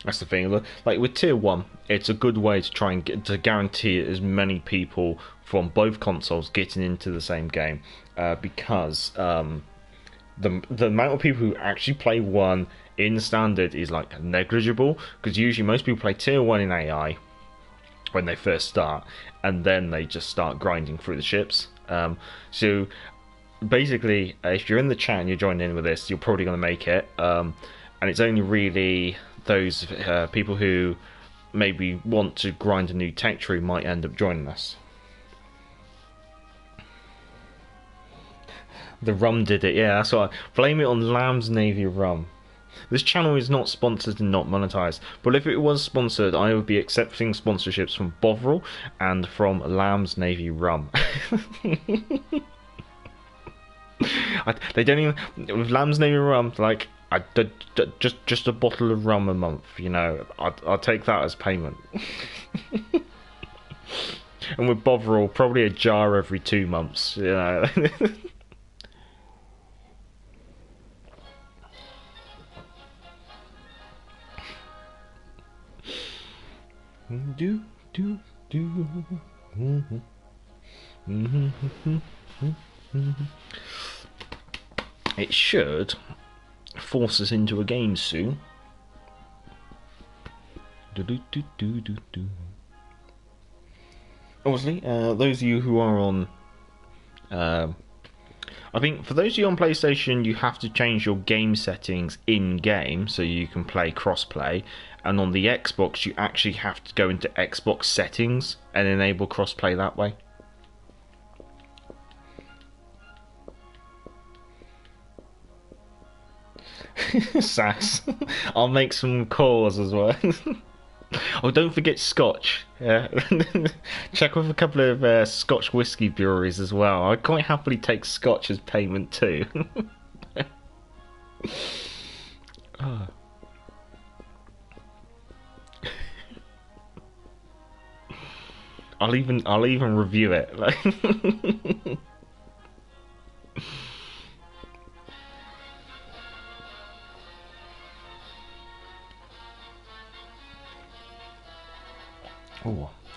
That's the thing. Like with tier 1, it's a good way to try and guarantee as many people from both consoles getting into the same game, because the amount of people who actually play 1 in standard is like negligible. Because usually most people play tier 1 in AI when they first start, and then they just start grinding through the ships. So basically, if you're in the chat and you're joining in with this, you're probably going to make it. And it's only really those people who maybe want to grind a new tech tree might end up joining us. The rum did it, yeah, that's what blame it on Lamb's Navy Rum. This channel is not sponsored and not monetized, but if it was sponsored, I would be accepting sponsorships from Bovril and from Lamb's Navy Rum. They don't even with Lamb's Navy Rum, like just a bottle of rum a month, you know. I'll take that as payment. And with Bovril, probably a jar every 2 months, you know. It should force us into a game soon. Obviously, those of you who are on I think for those of you on PlayStation, you have to change your game settings in-game so you can play crossplay. And on the Xbox, you actually have to go into Xbox settings and enable crossplay that way. Sass. I'll make some calls as well. Oh, don't forget Scotch. Yeah. Check with a couple of Scotch whiskey breweries as well. I'd quite happily take Scotch as payment too. Oh. I'll even review it. Like.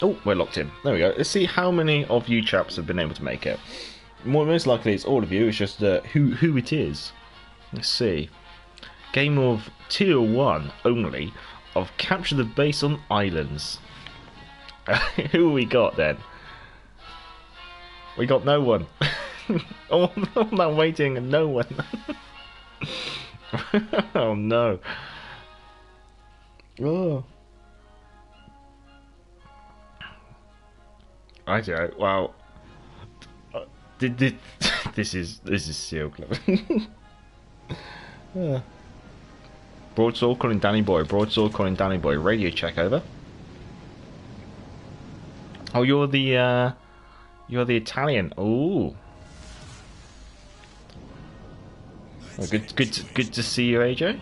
Oh, we're locked in. There we go. Let's see how many of you chaps have been able to make it. most likely it's all of you. It's just who it is. Let's see. Game of Tier 1 only of Capture the Base on Islands. Who we got then? We got no one. all that waiting and no one. Oh no. Oh. I don't know. Well, this is so clever. Broadsword calling Danny Boy. Broadsword calling Danny Boy. Radio check over. Oh, you're the Italian. Ooh. Oh, good to see you, AJ.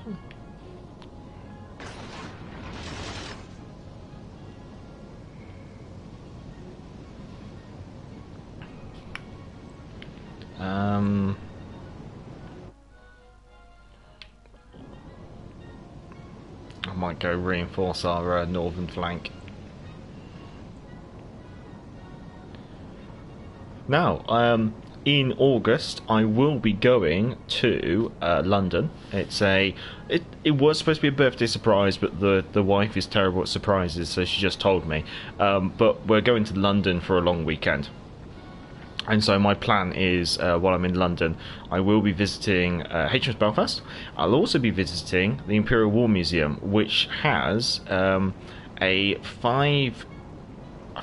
I might go reinforce our northern flank. Now, in August, I will be going to London. It was supposed to be a birthday surprise, but the wife is terrible at surprises, so she just told me. But we're going to London for a long weekend. And so my plan is, while I'm in London, I will be visiting HMS Belfast. I'll also be visiting the Imperial War Museum, which has a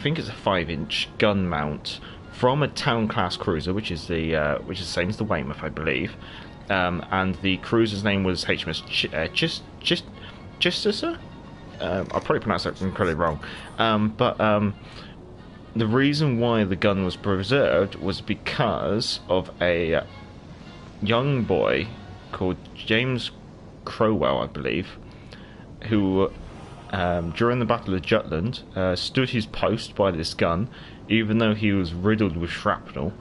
5-inch gun mount from a town class cruiser, which is the same as the Weymouth, I believe. And the cruiser's name was HMS Chichester. I'll probably pronounce that incredibly wrong. The reason why the gun was preserved was because of a young boy called James Crowell, I believe, who, during the Battle of Jutland, stood his post by this gun, even though he was riddled with shrapnel.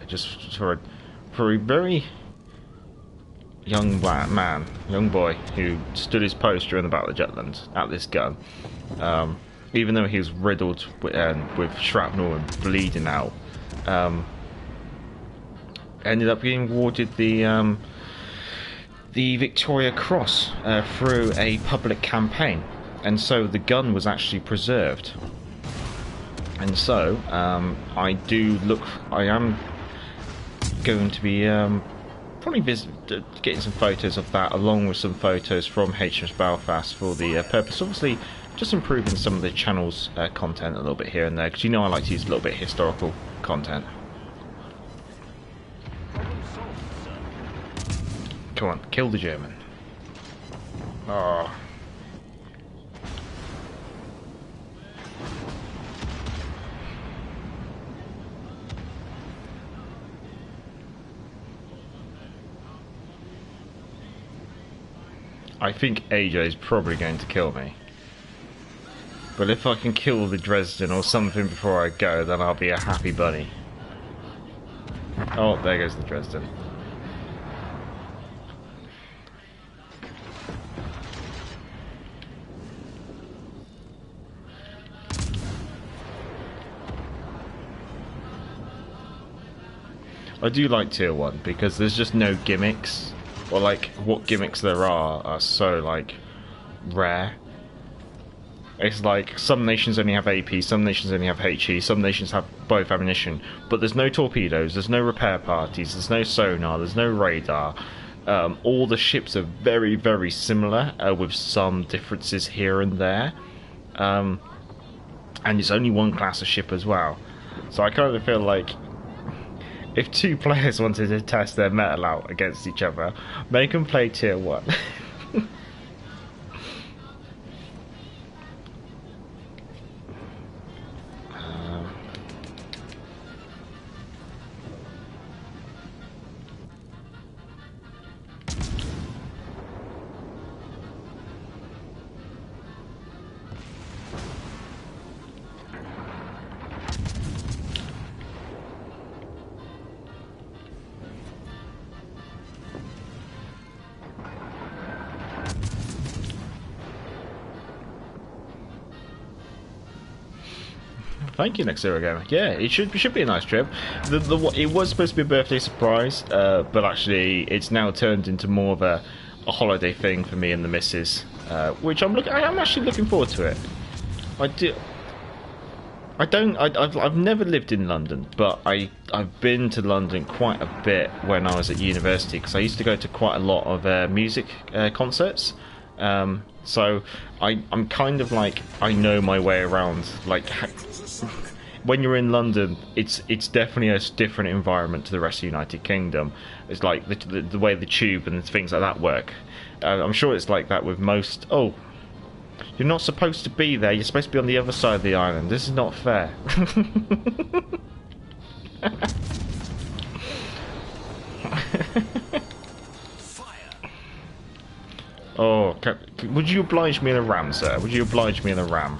Just for a very young boy who stood his post during the Battle of Jutland at this gun, even though he was riddled with shrapnel and bleeding out, ended up being awarded the Victoria Cross through a public campaign, and so the gun was actually preserved. And so I am going to be probably getting some photos of that, along with some photos from HMS Belfast, for the purpose, obviously, just improving some of the channel's content a little bit here and there, because I like to use a little bit of historical content. Come on, kill the German. Oh. I think AJ is probably going to kill me. But if I can kill the Dresden or something before I go, then I'll be a happy bunny. Oh, there goes the Dresden. I do like Tier 1 because there's just no gimmicks. Or like, what gimmicks there are so like rare. It's like some nations only have AP, some nations only have HE, some nations have both ammunition, but there's no torpedoes, there's no repair parties, there's no sonar, there's no radar. All the ships are very, very similar, with some differences here and there. And it's only one class of ship as well. So I kind of feel like if two players wanted to test their metal out against each other, make them play Tier 1. Thank you, Next Zero Gamer. Yeah, it should be a nice trip. It was supposed to be a birthday surprise, but actually it's now turned into more of a holiday thing for me and the missus, which I'm actually looking forward to it. I've never lived in London, but I've been to London quite a bit when I was at university, because I used to go to quite a lot of music concerts. So I'm kind of like, I know my way around. Like, when you're in London, it's definitely a different environment to the rest of the United Kingdom. It's like the way the tube and things like that work. I'm sure it's like that with most. Oh, you're not supposed to be there. You're supposed to be on the other side of the island. This is not fair. Oh, would you oblige me in a ram, sir? Would you oblige me in a ram?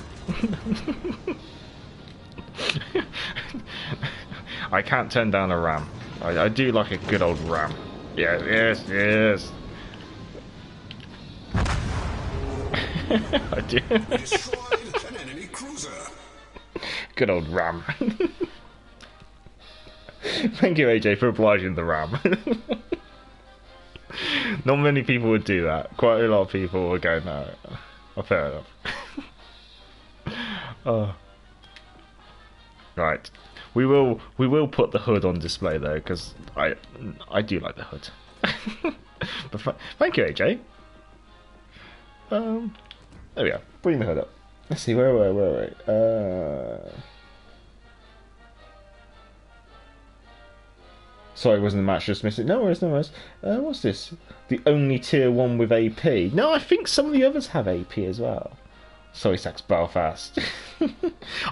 I can't turn down a ram. I do like a good old ram. Yes, yes, yes. I do. Destroyed an enemy cruiser. Good old ram. Thank you, AJ, for obliging the ram. Not many people would do that. Quite a lot of people would go, no. Oh, fair enough. Oh. Right. We will put the hood on display though, because I do like the hood. But thank you, AJ. There we go. Bring the hood up. Let's see, where. Sorry, wasn't the match just missing? No worries, no worries. What's this? The only tier 1 with AP. No, I think some of the others have AP as well. Sorry, Sax Belfast.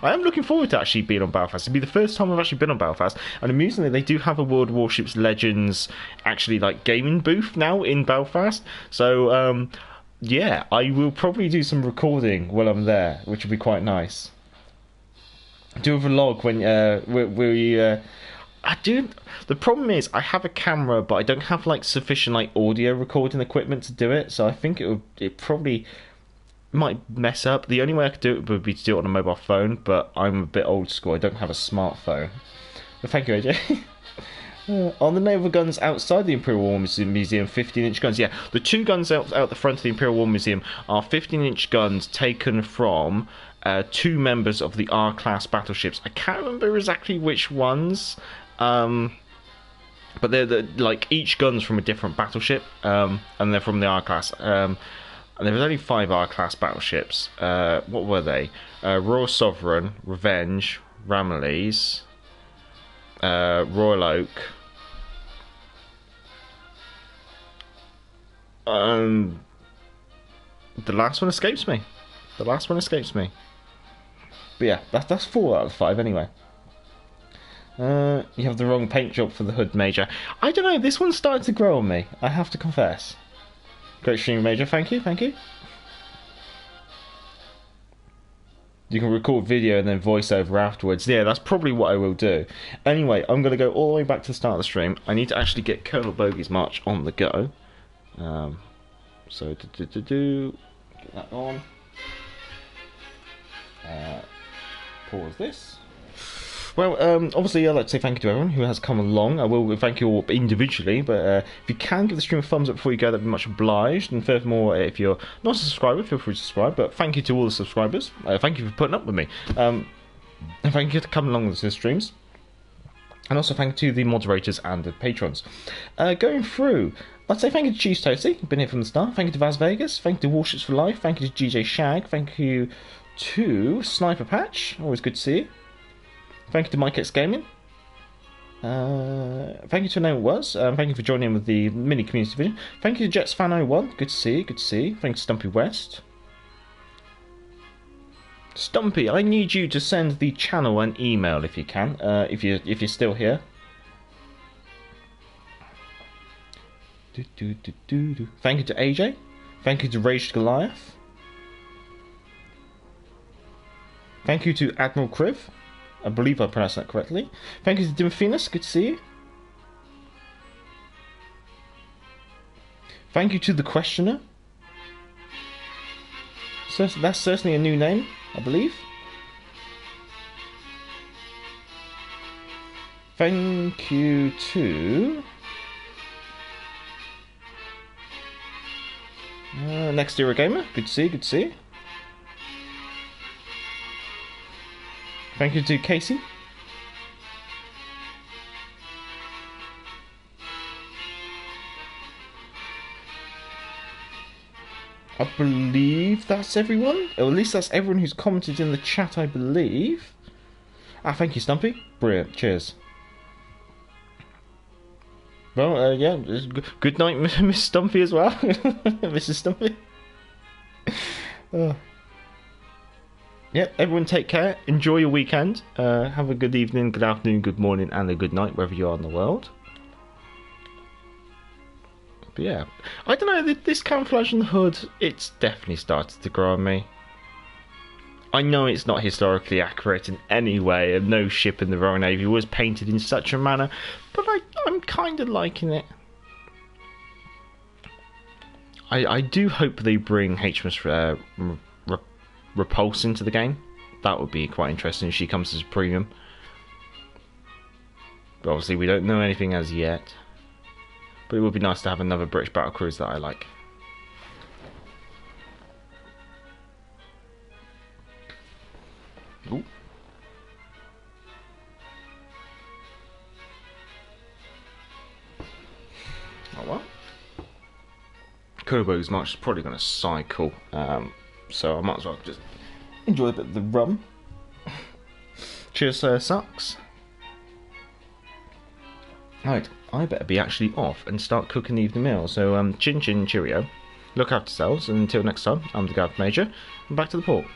I am looking forward to actually being on Belfast. It'll be the first time I've actually been on Belfast. And amusingly, they do have a World of Warships Legends actually like gaming booth now in Belfast. So yeah, I will probably do some recording while I'm there, which will be quite nice. Do a vlog when I do. The problem is I have a camera, but I don't have like sufficient like audio recording equipment to do it. So I think it probably might mess up. The only way I could do it would be to do it on a mobile phone, but I'm a bit old school. I don't have a smartphone. But thank you, AJ. On the naval guns outside the Imperial War Museum, 15-inch guns. Yeah, the two guns out the front of the Imperial War Museum are 15-inch guns taken from two members of the R-class battleships. I can't remember exactly which ones, but they're like each gun's from a different battleship, and they're from the R-class. And there was only 5 R-class battleships. What were they? Royal Sovereign, Revenge, Ramillies, Royal Oak. The last one escapes me. But yeah, that's 4 out of 5 anyway. You have the wrong paint job for the hood, Major. I don't know, this one's starting to grow on me, I have to confess. Great stream, Major, thank you. You can record video and then voice over afterwards. Yeah, that's probably what I will do. Anyway, I'm going to go all the way back to the start of the stream. I need to actually get Colonel Bogey's March on the go. So, get that on. Pause this. Well, obviously, I'd like to say thank you to everyone who has come along. I will thank you all individually, but if you can give the stream a thumbs up before you go, that'd be much obliged. And furthermore, if you're not a subscriber, feel free to subscribe. But thank you to all the subscribers. Thank you for putting up with me. And thank you for coming along with the streams. And also thank you to the moderators and the patrons. Going through, I'd say thank you to Cheese Toasty, been here from the start. Thank you to Vaz Vegas. Thank you to Warships for Life. Thank you to GJ Shag. Thank you to Sniper Patch. Always good to see you. Thank you to Mike X Gaming. Thank you to No It Was. Thank you for joining in with the mini community division. Thank you to Jets Fan 01. Good to see you. Thank you to Stumpy West. Stumpy, I need you to send the channel an email if you can. If you're still here. Thank you to AJ. Thank you to Raged Goliath. Thank you to Admiral Kriv. I believe I pronounced that correctly. Thank you to Dimophinus, good to see you. Thank you to the Questioner. So that's certainly a new name, I believe. Thank you to Next Era Gamer. Good to see you, good to see you. Thank you to Casey. I believe that's everyone. Or at least that's everyone who's commented in the chat, I believe. Thank you, Stumpy. Brilliant. Cheers. Well, yeah. Good night, Miss Stumpy as well. Mrs. Stumpy. Yeah, everyone take care. Enjoy your weekend. Have a good evening, good afternoon, good morning, and a good night, wherever you are in the world. But yeah, I don't know, this camouflage on the hood, it's definitely started to grow on me. I know it's not historically accurate in any way, and no ship in the Royal Navy was painted in such a manner, but I'm kind of liking it. I do hope they bring HMS Repulse into the game. That would be quite interesting if she comes as a premium. But obviously we don't know anything as yet. But it would be nice to have another British battlecruiser that I like. Ooh. Oh well. Kobo's March is probably going to cycle, so I might as well just enjoy a bit of the rum. Cheers, Sucks. Right, I better be actually off and start cooking the evening meal. So, chin chin cheerio. Look after yourselves, and until next time, I'm the Garth Major, and back to the port.